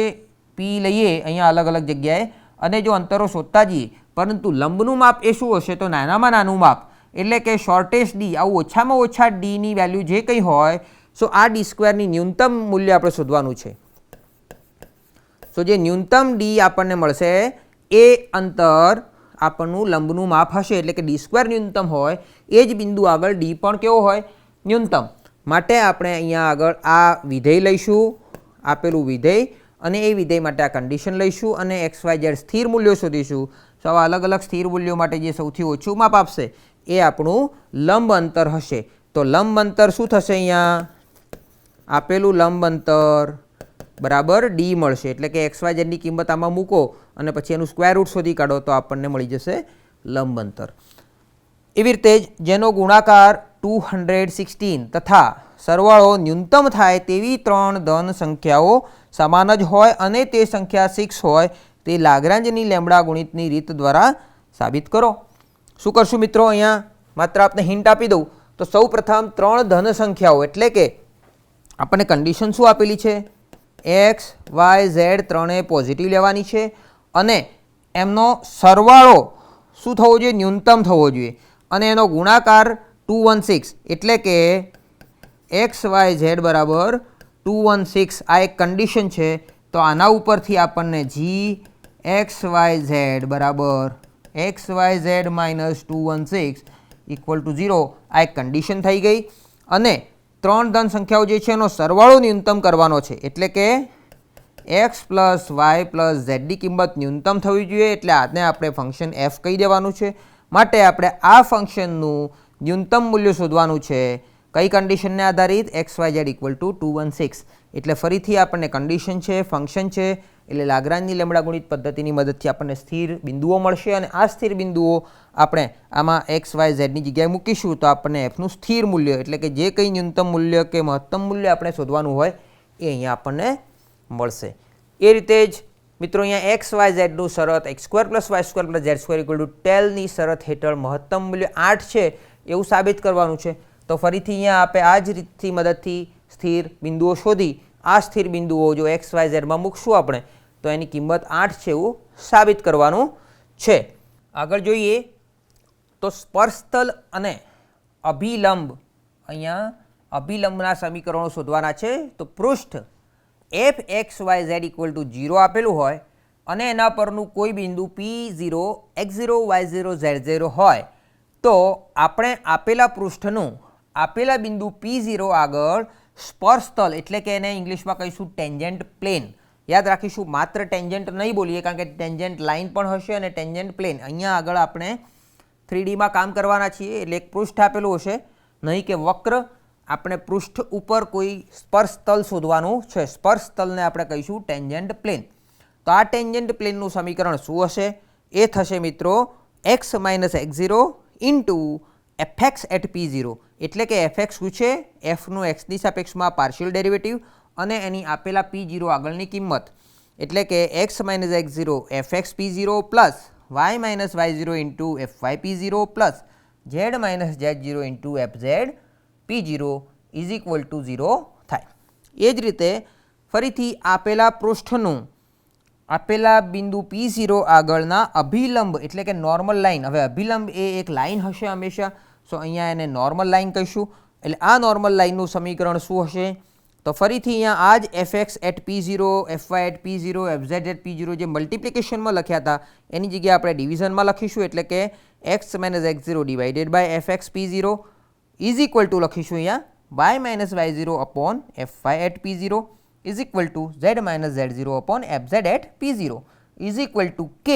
P લઈએ અહીંયા અલગ અલગ જગ્યાએ અને જો અંતરો શોધતા જઈએ, પરંતુ લંબનું માપ એ શું હશે તો નાનામાં નાનું માપ, એટલે કે શોર્ટેસ્ટ d, આવું ઓછામાં ઓછા dની વેલ્યુ જે કંઈ હોય સો આ d² ની ન્યૂનતમ મૂલ્ય આપણે શોધવાનું છે. સો જે ન્યૂનતમ d આપણને મળશે એ અંતર આપણનું લંબનું માપ હશે. એટલે કે d² ન્યૂનતમ હોય એ જ બિંદુ આગળ d પણ કેવો હોય ન્યૂનતમ. માટે આપણે અહીંયા આગળ આ વિધેય લઈશું, આપેલું વિધેય, અને એ વિધેય માટે આ કન્ડિશન લઈશું અને x y z સ્થિર મૂલ્યો શોધીશું. તો આવા અલગ અલગ સ્થિર મૂલ્યો માટે જે સૌથી ઓછું માપ આપશે એ આપણું લંબ અંતર હશે. તો લંબ અંતર શું થશે, અહીંયા આપેલું લંબ અંતર બરાબર d મળશે. એટલે કે x y z ની કિંમત આમાં મૂકો અને પછી એનું √ શોધી કાઢો તો આપણને મળી જશે લંબ અંતર. એવી રીતે જ જેનો ગુણાકાર 216 તથા સરવાળો ન્યૂનતમ થાય તેવી 3 ધન સંખ્યાઓ સમાન જ હોય અને તે સંખ્યા 6 હોય તે લાગ્રાંજની લેમ્બડા ગુણિતની રીત દ્વારા સાબિત કરો. શું કરશું મિત્રો, અહીંયા માત્ર આપને હિન્ટ આપી દઉં તો સૌ પ્રથમ 3 ધન સંખ્યાઓ, એટલે કે આપણને કન્ડિશન શું આપેલી છે, x y z ત્રણે પોઝિટિવ લેવાની છે અને એમનો સરવાળો શું થવો જોઈએ, ન્યૂનતમ થવો જોઈએ, અને એનો ગુણાકાર 216, એટલે કે x y z બરાબર 216 આ એક કન્ડિશન છે. તો આના ઉપરથી આપણને g x y z બરાબર x y z - 216 = 0 આ એક કન્ડિશન થઈ ગઈ. અને 3 ધન સંખ્યાઓ જે છે એનો સરવાળો ન્યૂનતમ કરવાનો છે. એટલે કે x + y + z ની કિંમત ન્યૂનતમ થવી જોઈએ. એટલે આને આપણે ફંક્શન f કહી દેવાનું છે. માટે આપણે આ ફંક્શનનું ન્યૂનતમ મૂલ્ય શોધવાનું છે. કઈ કન્ડિશનને આધારિત, x y z = 216. એટલે ફરીથી આપણને કન્ડિશન છે, ફંક્શન છે, એટલે લાગ્રાંજની લેમ્બડા ગુણિત પદ્ધતિની મદદથી આપણને સ્થિર બિંદુઓ મળશે અને આ સ્થિર બિંદુઓ આપણે આમાં x y z ની જગ્યાએ મૂકીશું તો આપણને fનું સ્થિર મૂલ્ય, એટલે કે જે કંઈ ન્યૂનતમ મૂલ્ય કે મહત્તમ મૂલ્ય આપણે શોધવાનું હોય એ અહીંયા આપણને મળશે. એ રીતે જ મિત્રો અહીંયા x y z નું શરત x² + y² + z² = 12 ની શરત હેઠળ મહત્તમ મૂલ્ય 8 છે એવું સાબિત કરવાનું છે. તો ફરીથી અહીંયા આપણે આ જ રીતની મદદથી સ્થિર બિંદુઓ શોધી આ સ્થિર બિંદુઓ જો x y z માં મૂકશું આપણે તો એની કિંમત 8 છે એવું સાબિત કરવાનું છે. આગળ જોઈએ તો સ્પર્શતલ અને અભિલંબ, અહીંયા અભિલંબના સમીકરણો શોધવાના છે. તો પૃષ્ઠ F x Y Z equal to 0 આપેલું હોય અને એના પરનું કોઈ બિંદુ P0 x0 y0 z0 હોય તો આપણે આપેલા પૃષ્ઠનું આપેલા બિંદુ P0 આગળ સ્પર્શ તલ એટલે કે એને ઇંગ્લિશમાં કહીશું ટેન્જન્ટ પ્લેન, યાદ રાખીશું, માત્ર ટેન્જન્ટ નહીં બોલીએ કારણ કે ટેન્જન્ટ લાઇન પણ હશે અને ટેન્જન્ટ પ્લેન. અહીંયા આગળ આપણે 3Dમાં કામ કરવાના છીએ એટલે એક પૃષ્ઠ આપેલું હશે, નહીં કે વક્ર. આપણે પૃષ્ઠ ઉપર કોઈ સ્પર્શ તલ શોધવાનું છે, સ્પર્શ તલને આપણે કહીશું ટેન્જન્ટ પ્લેન. તો આ ટેન્જન્ટ પ્લેનનું સમીકરણ શું હશે? એ થશે મિત્રો x minus x0 into fx at P0, એટલે કે fx શું છે? fનું xની સાપેક્ષમાં પાર્શિયલ ડેરિવેટિવ અને એની આપેલા P0 આગળની કિંમત, એટલે કે x minus x0 fx P0 plus y minus y0 into fy P0 plus z minus z0 into fz P0 is equal to 0 થાય. એ જ રીતે ફરીથી આપેલા પૃષ્ઠનું આપેલા બિંદુ P0 આગળના અભિલંબ એટલે કે નોર્મલ લાઇન, હવે અભિલંબ એ એક લાઇન હશે હંમેશા, સો અહીંયા એને નોર્મલ લાઇન કહીશું. એટલે આ નોર્મલ લાઇનનું સમીકરણ શું હશે? તો ફરીથી અહીંયા આ જ fx at P0 fy at P0 fz at P0 જે મલ્ટિપ્લિકેશનમાં લખ્યા હતા એની જગ્યાએ આપણે ડિવિઝનમાં લખીશું, એટલે કે x minus x0 divided by fx P0 is equal to લખીશું અહીંયા y minus y0 upon fy at P0 is equal to z minus z0 upon fz at P0 is equal to k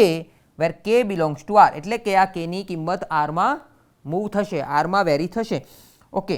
where k belongs to r, એટલે કે આ kની કિંમત rમાં મૂવ થશે, rમાં વેરી થશે. ઓકે,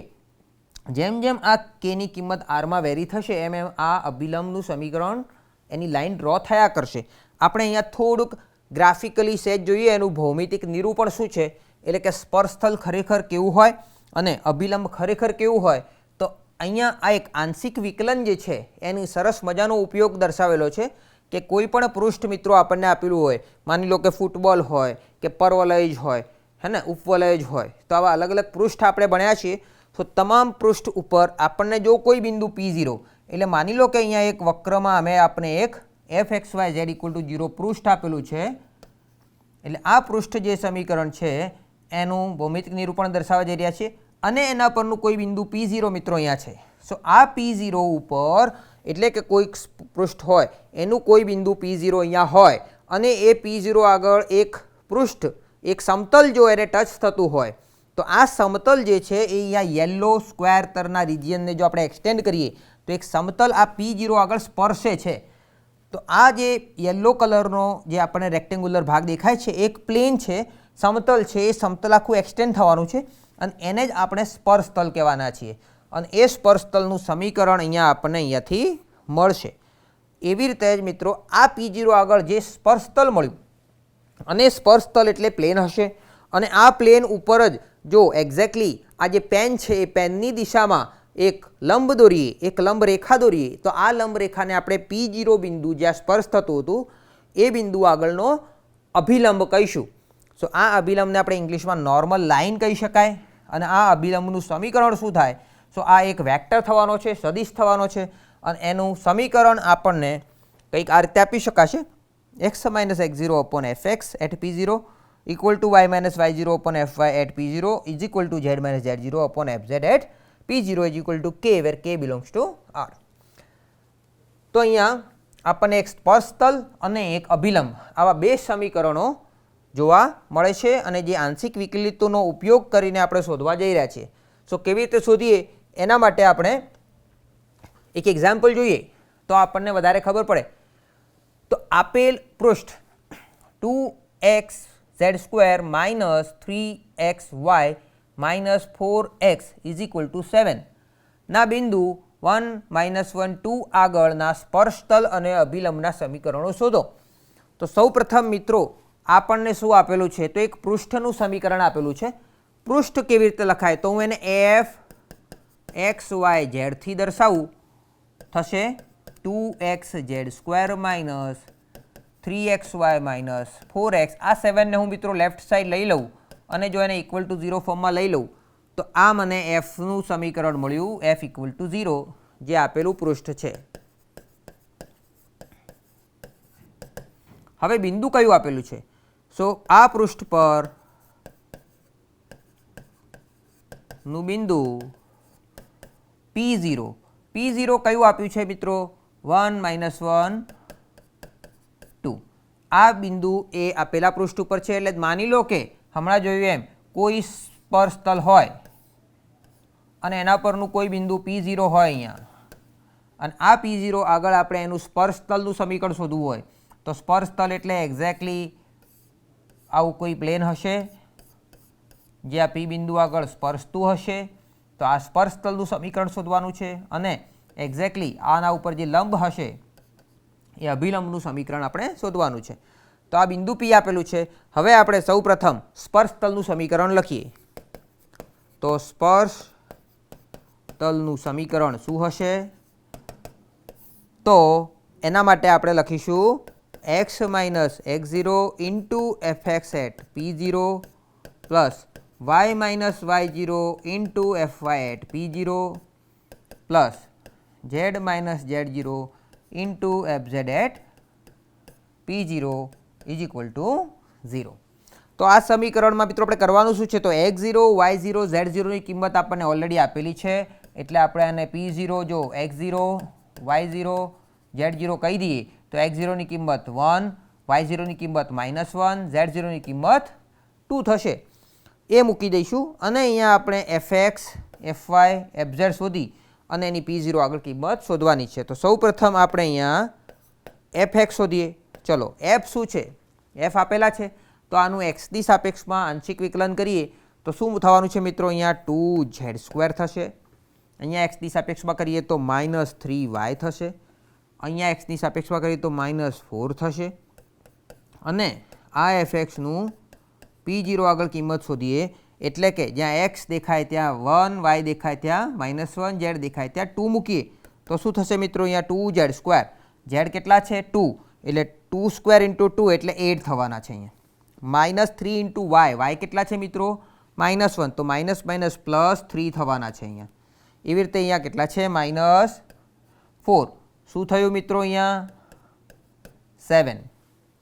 જેમ જેમ આ kની કિંમત rમાં વેરી થશે એમ એમ આ અભિલંબનું સમીકરણ એની લાઇન ડ્રો થયા કરશે. આપણે અહીંયા થોડુંક ગ્રાફિકલી સેજ જોઈએ એનું ભૌમિતિક નિરૂપણ શું છે, એટલે કે સ્પર્શ સ્થળ ખરેખર કેવું હોય અને અભિલંબ ખરેખર કેવું હોય. તો અહીંયા આ એક આંશિક વિકલન જે છે એની સરસ મજાનો ઉપયોગ દર્શાવેલો છે કે કોઈ પણ પૃષ્ઠ મિત્રો આપણને આપેલું હોય, માની લો કે ફૂટબોલ હોય કે પરવલય હોય, હે ને, ઉપવલય હોય, તો આવા અલગ અલગ પૃષ્ઠ આપણે ભણ્યા છીએ. તો તમામ પૃષ્ઠ ઉપર આપણને જો કોઈ બિંદુ P0 એટલે માની લો કે અહીંયા એક વક્રમાં અમે આપણે એક fxyz ઇક્વલ ટુ 0 પૃષ્ઠ આપેલું છે, એટલે આ પૃષ્ઠ જે સમીકરણ છે એનું ભૌમિતિક નિરૂપણ દર્શાવવા જઈ રહ્યા છીએ અને એના પરનું કોઈ બિંદુ P0 મિત્રો અહીંયા છે. સો આ P0 ઉપર એટલે કે કોઈક પૃષ્ઠ હોય એનું કોઈ બિંદુ P0 અહીંયા હોય અને એ P0 આગળ એક પૃષ્ઠ એક સમતલ જો એને ટચ થતું હોય તો આ સમતલ જે છે એ અહીંયા યલો સ્ક્વેર તરના રિજિયનને જો આપણે એક્સટેન્ડ કરીએ તો એક સમતલ આ P0 આગળ સ્પર્શે છે. તો આ જે યલો કલરનો જે આપણને રેક્ટેન્ગ્યુલર ભાગ દેખાય છે એક પ્લેન છે, સમતલ છે, એ સમતલ આખું એક્સટેન્ડ થવાનું છે અને એને જ આપણે સ્પર્શ તલ કહેવાના છીએ અને એ સ્પર્શ તલનું સમીકરણ અહીંયા આપણને અહીંયાથી મળશે. એવી રીતે જ મિત્રો આ P0 આગળ જે સ્પર્શ તલ મળ્યું અને સ્પર્શ તલ એટલે પ્લેન હશે અને આ પ્લેન ઉપર જ જો એક્ઝેક્ટલી આ જે પેન છે એ પેનની દિશામાં એક લંબ દોરીએ, એક લંબ રેખા દોરીએ, તો આ લંબ રેખાને આપણે P0 બિંદુ જ્યાં સ્પર્શ થતું હતું એ બિંદુ આગળનો અભિલંબ કહીશું. સો આ અભિલંબને આપણે ઇંગ્લિશમાં નોર્મલ લાઇન કહી શકાય અને આ અભિલંબનું સમીકરણ શું થાય? સો આ એક વેક્ટર થવાનો છે, સદિશ થવાનો છે અને એનું સમીકરણ આપણને કંઈક આ રીતે આપી શકાશે x minus x0 upon fx at P0 equal to y minus y0 upon fy at P0 is equal to z minus z0 upon fz at P0 is equal to k where k belongs to r. તો અહીંયા આપણને એક સ્પર્શ તલ અને એક અભિલંબ આવા બે સમીકરણો જોવા મળે છે અને જે આંશિક વિકલિતોનો ઉપયોગ કરીને આપણે શોધવા જઈ રહ્યા છીએ. સો કેવી રીતે શોધીએ એના માટે આપણે એક એક્ઝામ્પલ જોઈએ તો આપણને વધારે ખબર પડે. તો આપેલ પૃષ્ઠ 2x² minus 3xy minus 4x is equal two 7 ના બિંદુ 1 -1 2 આગળના સ્પર્શ તલ અને અભિલંબના સમીકરણો શોધો. તો સૌ પ્રથમ મિત્રો આપણને શું આપેલું છે? તો એક પૃષ્ઠનું સમીકરણ આપેલું છે. પૃષ્ઠ કેવી રીતે લખાય? તો હું એને fxyz થી દર્શાવું, થશે 2xz² minus 3xy minus 4x. આ 7ને હું મિત્રો લેફ્ટ સાઈડ લઈ લઉં અને જો એને ઇક્વલ ટુ 0 ફોર્મમાં લઈ લઉં તો આ મને fનું સમીકરણ મળ્યું, f ઇક્વલ ટુ 0 જે આપેલું પૃષ્ઠ છે. હવે બિંદુ કયું આપેલું છે? સો આ પૃષ્ઠ પર નું બિંદુ P0 કયું આપ્યું છે મિત્રો? 1 -1 2 આ બિંદુ એ આપેલા પૃષ્ઠ ઉપર છે એટલે માની લો કે હમણાં જોયું એમ કોઈ સ્પર્શ તલ હોય અને એના પરનું કોઈ બિંદુ P0 હોય અહીંયા અને આ P0 આગળ આપણે એનું સ્પર્શ તલનું સમીકરણ શોધવું હોય તો સ્પર્શ તલ એટલે એક્ઝેક્ટલી આવું કોઈ પ્લેન હશે જે આ P બિંદુ આગળ સ્પર્શતું હશે તો આ સ્પર્શ તલનું સમીકરણ શોધવાનું છે અને એક્ઝેક્ટલી આના ઉપર જે લંબ હશે એ અભિલંબનું સમીકરણ આપણે શોધવાનું છે તો આ બિંદુ P આપેલું છે હવે આપણે સૌપ્રથમ સ્પર્શ તલનું સમીકરણ લખીએ તો સ્પર્શ તલનું સમીકરણ શું હશે તો એના માટે આપણે લખીશું x - x0 into fx at p0 plus y - y0 into fy at p0 plus z - z0 into fz at p0 is equal to 0. તો આ સમીકરણમાં મિત્રો આપણે કરવાનું શું છે તો x0 y0 z0 ની કિંમત આપણને ઓલરેડી આપેલી છે એટલે આપણે આને p0 જો x0 y0 z0 કહી દઈએ તો x0 ની કિંમત 1 y0 ની કિંમત -1 z0 ની કિંમત 2 થશે એ મૂકી દઈશું અને અહીંયા આપણે fx fy fz શોધી અને એની p0 આગળ કિંમત શોધવાની છે તો સૌપ્રથમ આપણે અહીંયા fx શોધીએ ચલો f શું છે f આપેલા છે તો આનું x ની સાપેક્ષમાં આંશિક વિકલન કરીએ તો શું થવાનું છે મિત્રો અહીંયા 2z² થશે અહીંયા x ની સાપેક્ષમાં કરીએ તો -3y થશે અહીંયા x ની સાપેક્ષમાં કરીએ તો -4 થશે અને આ fxનું p0 આગળ કિંમત શોધીએ એટલે કે જ્યાં x દેખાય ત્યાં 1 y દેખાય ત્યાં -1 z દેખાય ત્યાં 2 મૂકીએ તો શું થશે મિત્રો અહીંયા 2z². z કેટલા છે 2 એટલે 2² × 2 એટલે 8 થવાના છે અહીંયા -3 × y કેટલા છે મિત્રો -1 તો +3 થવાના છે અહીંયા એવી રીતે અહીંયા કેટલા છે -4 શું થયું મિત્રો અહીંયા 7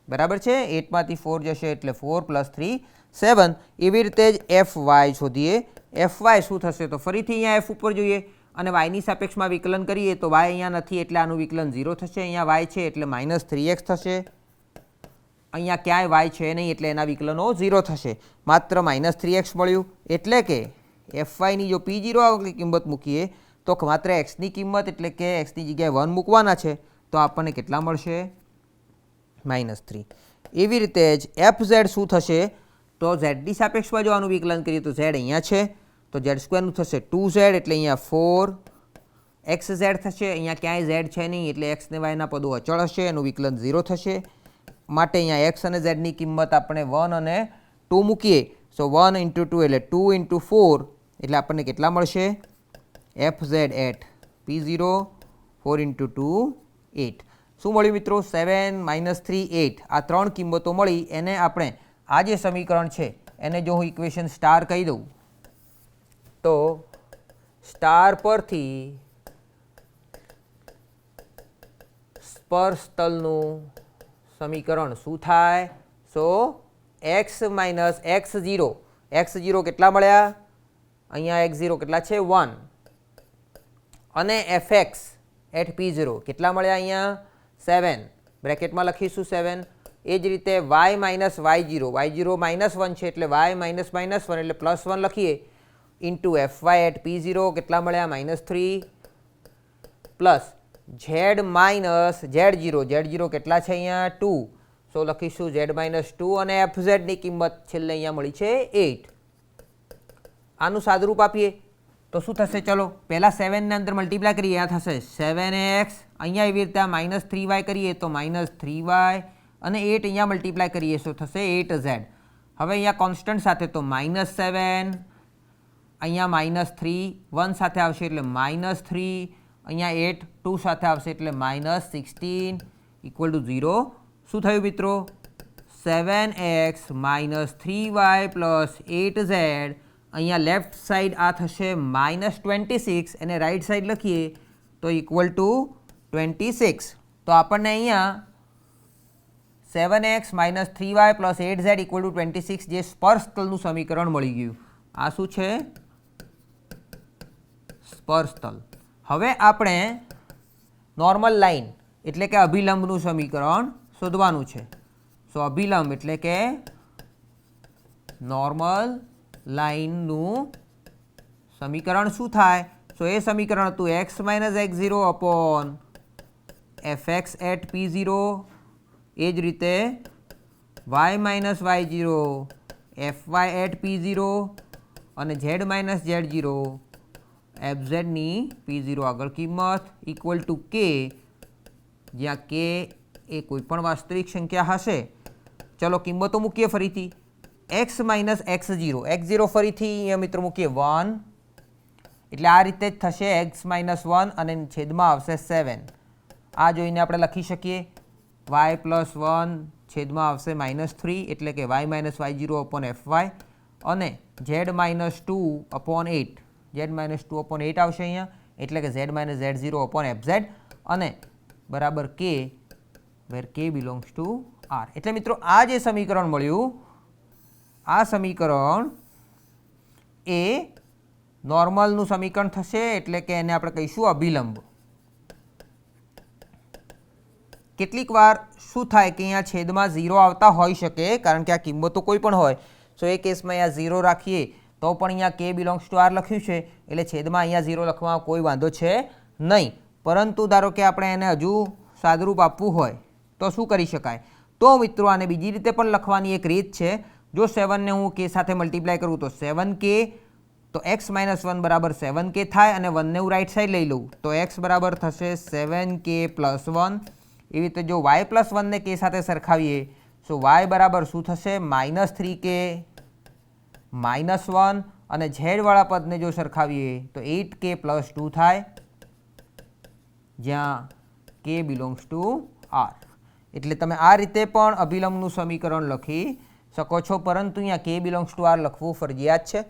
બરાબર છે 8 માંથી 4 જશે એટલે 4 + 3 7 એવી રીતે જ fy શોધીએ fy શું થશે તો ફરીથી અહીંયા f ઉપર જોઈએ અને y ની સાપેક્ષમાં વિકલન કરીએ તો y અહીંયા નથી એટલે આનું વિકલન 0 થશે અહીંયા y છે એટલે -3x થશે અહીંયા ક્યાંય y છે નહીં એટલે એના વિકલનો 0 થશે માત્ર -3x મળ્યું એટલે કે fy ની જો p0 આગળ કિંમત મૂકીએ તો માત્ર x ની કિંમત એટલે કે x ની જગ્યાએ 1 મૂકવાના છે તો આપણને કેટલા મળશે -3 એવી રીતે જ fz શું થશે તો z ની સાપેક્ષમાં જો આનું વિકલન કરીએ તો z અહીંયા છે તો z² નું થશે 2z એટલે અહીંયા 4xz થશે અહીંયા ક્યાંય z છે નહીં એટલે x ને y ના પદો અચળ હશે એનું વિકલન 0 થશે માટે અહીંયા x અને z ની કિંમત આપણે 1 અને 2 મૂકીએ સો 1 × 2 એટલે 2 × 4 એટલે આપણને કેટલા મળશે fz at p0 4 × 2 8 શું મળ્યું મિત્રો 7 -3 8 આ ત્રણ કિંમતો મળી એને આપણે આ જે સમીકરણ છે એને જો હું ઇક્વેશન સ્ટાર કહી દઉં તો સ્ટાર પરથી સ્પર્શ તલનું સમીકરણ શું થાય સો x - x0 કેટલા મળ્યા અહીંયા x0 કેટલા છે 1 અને fx at p0 કેટલા મળ્યા અહીંયા 7 બ્રેકેટમાં લખીશું 7 એ જ રીતે y - y0 -1 છે એટલે y - -1 એટલે +1 લખીએ ઇન્ટુ fy at p0 કેટલા મળ્યા -3 પ્લસ z z0 કેટલા છે અહીંયા 2 સો લખીશું z - 2 અને fz ની કિંમત છેલ્લે અહીંયા મળી છે 8 આનું સાદુરૂપ આપીએ તો શું થશે ચલો પહેલાં 7 ને અંદર મલ્ટીપ્લાય કરીએ આ થશે 7x અહીંયા એવી રીતે -3y કરીએ તો -3y અને 8 અહીંયા મલ્ટીપ્લાય કરીએ તો થશે 8z હવે અહીંયા કોન્સ્ટન્ટ સાથે તો -7 અહીંયા -3 1 સાથે આવશે એટલે -3 અહીંયા 8 2 સાથે આવશે એટલે -16 = 0 શું થયું મિત્રો 7x - 3y + 8z અહીંયા લેફ્ટ સાઈડ આ થશે -26 અને રાઈટ સાઈડ લખીએ તો = 26 તો આપણને અહીંયા 7x - 3y + 8z = 26 જે સ્પર્શ તલનું સમીકરણ મળી ગયું આ શું છે સ્પર્શ તલ હવે આપણે નોર્મલ લાઇન એટલે કે અભિલંબનું સમીકરણ શોધવાનું છે. સો અભિલંબ એટલે કે નોર્મલ લાઇનનું સમીકરણ શું થાય? સો એ સમીકરણ હતું x minus x0 upon fx at p0, એ જ રીતે y minus y0 fy at p0 અને z માઇનસ z0 fzની p0 આગળ કિંમત ઇક્વલ ટુ k, જ્યાં k એ કોઈપણ વાસ્તવિક સંખ્યા હશે. ચલો કિંમતો મૂકીએ ફરીથી. x માઇનસ x0, x0 ફરીથી અહીંયા મિત્રો મૂકીએ 1, એટલે આ રીતે જ થશે x માઇનસ 1 અને છેદમાં આવશે 7. આ જોઈને આપણે લખી શકીએ y પ્લસ 1 છેદમાં આવશે -3, એટલે કે y minus y0 upon fy અને z minus 2 upon 8, z minus 2 upon 8 આવશે અહીંયા, એટલે કે z minus z0 upon fz અને બરાબર k where k belongs to r. એટલે મિત્રો આ જે સમીકરણ મળ્યું, આ સમીકરણ એ નોર્મલનું સમીકરણ થશે, એટલે કે એને આપણે કહીશું અભિલંબ. કેટલીક વાર શું થાય કે અહીંયા છેદમાં 0 આવતા હોઈ શકે, કારણ કે આ કિંમતો કોઈ પણ હોય. સો એ કેસમાં અહીંયા 0 રાખીએ તો પણ અહીંયા k બિલોંગ્સ ટુ r લખ્યું છે, એટલે છેદમાં અહીંયા 0 લખવામાં કોઈ વાંધો છે નહીં. પરંતુ ધારો કે આપણે એને હજુ સાદુરૂપ આપવું હોય તો શું કરી શકાય? તો મિત્રો આને બીજી રીતે પણ લખવાની એક રીત છે. જો 7ને હું k સાથે મલ્ટીપ્લાય કરું તો 7k, તો x માઇનસ 1 બરાબર 7k થાય, અને 1ને હું રાઇટ સાઈડ લઈ લઉં તો x બરાબર થશે 7k પ્લસ 1. એવી રીતે જો y પ્લસ 1ને k સાથે સરખાવીએ તો y બરાબર શું થશે? -3k -1, અને z વાળા પદને જો સરખાવીએ તો 8k પ્લસ 2 થાય, જ્યાં k બિલોંગ્સ ટુ r. એટલે તમે આ રીતે પણ અભિલંબનું સમીકરણ લખી શકો છો, પરંતુ અહીંયા k બિલોંગ્સ ટુ r લખવું ફરજિયાત છે.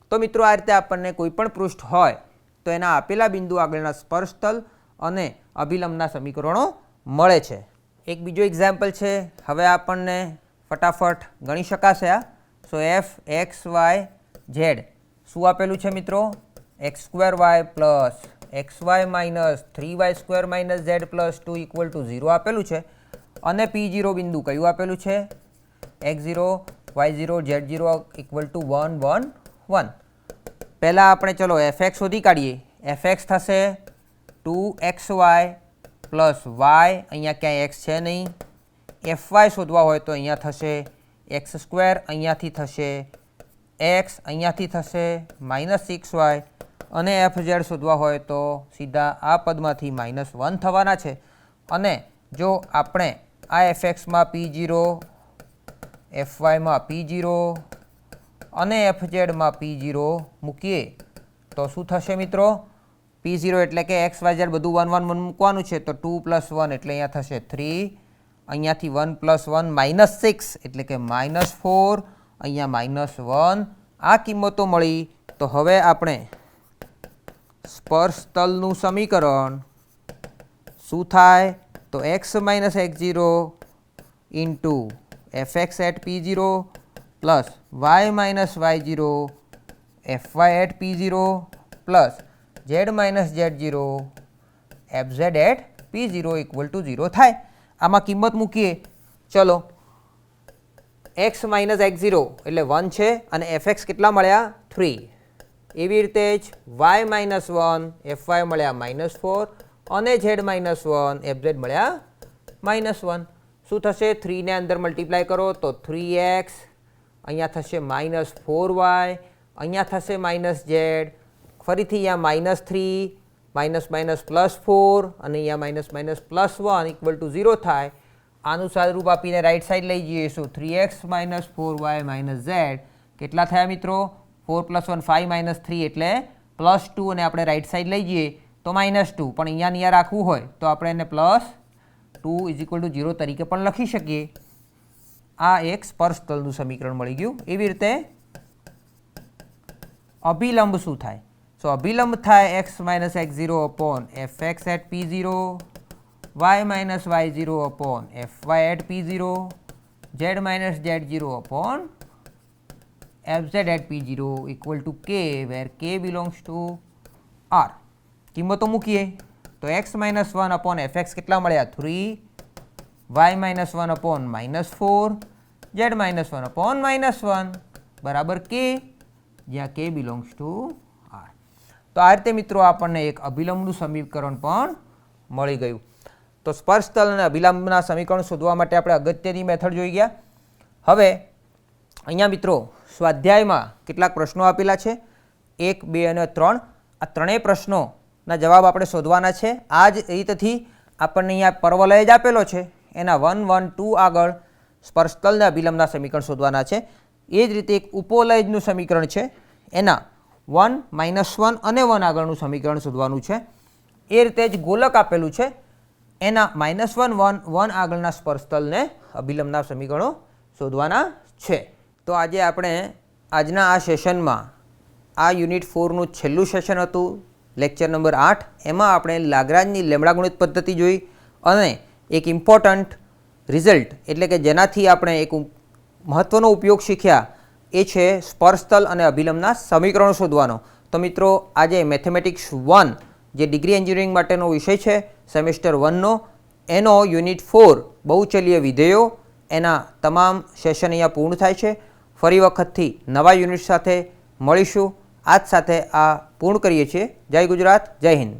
તો મિત્રો આ રીતે આપણને કોઈ પણ પૃષ્ઠ હોય તો એના આપેલા બિંદુ આગળના સ્પર્શતલ અને અભિલંબના સમીકરણો મળે છે. એક બીજો એક્ઝામ્પલ છે, હવે આપણને ફટાફટ ગણી શકાશે આ. સો f x y z શું આપેલું છે મિત્રો? x2y plus xy minus 3y² minus z plus 2 equal to 0 આપેલું છે, અને p0 બિંદુ કયું આપેલું છે? x0 y0 z0 equal to 1 1 1. પહેલાં આપણે ચલો fx શોધી કાઢીએ. fx થશે 2xy પ્લસ y, અહીંયા ક્યાંય x છે નહીં. fy શોધવા હોય તો અહીંયા થશે x², અહીંયાથી થશે x, અહીંયાથી થશે -6y, અને fz શોધવા હોય તો સીધા આ પદમાંથી -1 થવાના છે. અને જો આપણે આ fxમાં p0, fyમાં p0 અને fzમાં p0 મૂકીએ તો શું થશે મિત્રો? p0 એટલે કે x y z બધું 1 1 1 મૂકવાનું છે, તો 2 + 1 એટલે અહીંયા થશે 3, અહીંયાથી 1 + 1 -6 એટલે કે -4, અહીંયા -1. આ કિંમતો મળી તો હવે આપણે સ્પર્શતલનું સમીકરણ શું થાય? તો x minus x0 into fx at p0 plus y minus y0 fy at p0 plus z minus z0 fz at p0 equal to 0 થાય. આમાં કિંમત મૂકીએ. ચલો x માઇનસ x0 એટલે 1 છે, અને fx કેટલા મળ્યા? 3. એવી રીતે જ y માઇનસ 1 fy મળ્યા -4, અને z માઇનસ 1 fz મળ્યા -1. શું થશે? 3ને અંદર મલ્ટીપ્લાય કરો તો 3x, અહીંયા થશે -4y, અહીંયા થશે -z, ફરીથી અહીંયા -3 +4, અને અહીંયા -+1 ઇક્વલ ટુ 0 થાય. આનું સાદુરૂપ આપીને રાઈટ સાઈડ લઈ જઈએ તો 3x - 4y - z કેટલા થયા મિત્રો? 4 + 1 5 - 3 એટલે +2, અને આપણે રાઈટ સાઈડ લઈ જઈએ તો -2, પણ અહીંયા રાખવું હોય તો આપણે એને +2 = 0 તરીકે પણ લખી શકીએ. આ એક સ્પર્શતલનું સમીકરણ મળી ગયું. એવી રીતે અભિલંબ શું થાય? સો અભિલંબ થાય x minus x0 upon fx at p0, y minus y0 upon fy at p0, z minus z0 upon fz at p0 equal to k, where k belongs to r. કિંમતો મૂકીએ તો x માઇનસ 1 અપોન fx કેટલા મળ્યા 3, y minus 1 upon -4, z minus 1 upon -1 બરાબર k, જ્યાં k બિલોંગ્સ ટુ r. તો આ રીતે મિત્રો આપણને એક અભિલંબનું સમીકરણ પણ મળી ગયું. તો સ્પર્શ તલ અને અભિલંબના સમીકરણ શોધવા માટે આપણે અગત્યની મેથડ જોઈ ગયા. હવે અહીંયા મિત્રો સ્વાધ્યાયમાં કેટલાક પ્રશ્નો આપેલા છે, 1, 2 અને 3. આ ત્રણેય પ્રશ્નોના જવાબ આપણે શોધવાના છે. આ જ રીતથી આપણને અહીંયા પર્વલય જ આપેલો છે, એના 1, 1, 2 આગળ સ્પર્શતલ અને અભિલંબના સમીકરણ શોધવાના છે. એ જ રીતે એક ઉપોલયજનું સમીકરણ છે, એના 1, -1 અને 1 આગળનું સમીકરણ શોધવાનું છે. એ રીતે જ ગોલક આપેલું છે, એના -1, 1, 1 આગળના સ્પર્શતલ ને અભિલંબના સમીકરણો શોધવાના છે. તો આજે આપણે આજના આ સેશનમાં આ યુનિટ 4નું છેલ્લું સેશન હતું, લેક્ચર નંબર 8. એમાં આપણે લાગ્રાંજની લેમ્બડા ગુણિત પદ્ધતિ જોઈ અને એક ઇમ્પોર્ટન્ટ રિઝલ્ટ એટલે કે જેનાથી આપણે એક મહત્ત્વનો ઉપયોગ શીખ્યા એ છે સ્પર્શતલ અને અભિલંબના સમીકરણો શોધવાનો. તો મિત્રો આજે મેથેમેટિક્સ 1 જે ડિગ્રી એન્જિનિયરિંગ માટેનો વિષય છે સેમેસ્ટર 1નો, એનો યુનિટ 4 બહુચલીય વિધેયો, એના તમામ સેશન અહીંયા પૂર્ણ થાય છે. ફરી વખતથી નવા યુનિટ સાથે મળીશું. આજ સાથે આ પૂર્ણ કરીએ છીએ. જય ગુજરાત, જય હિન્દ.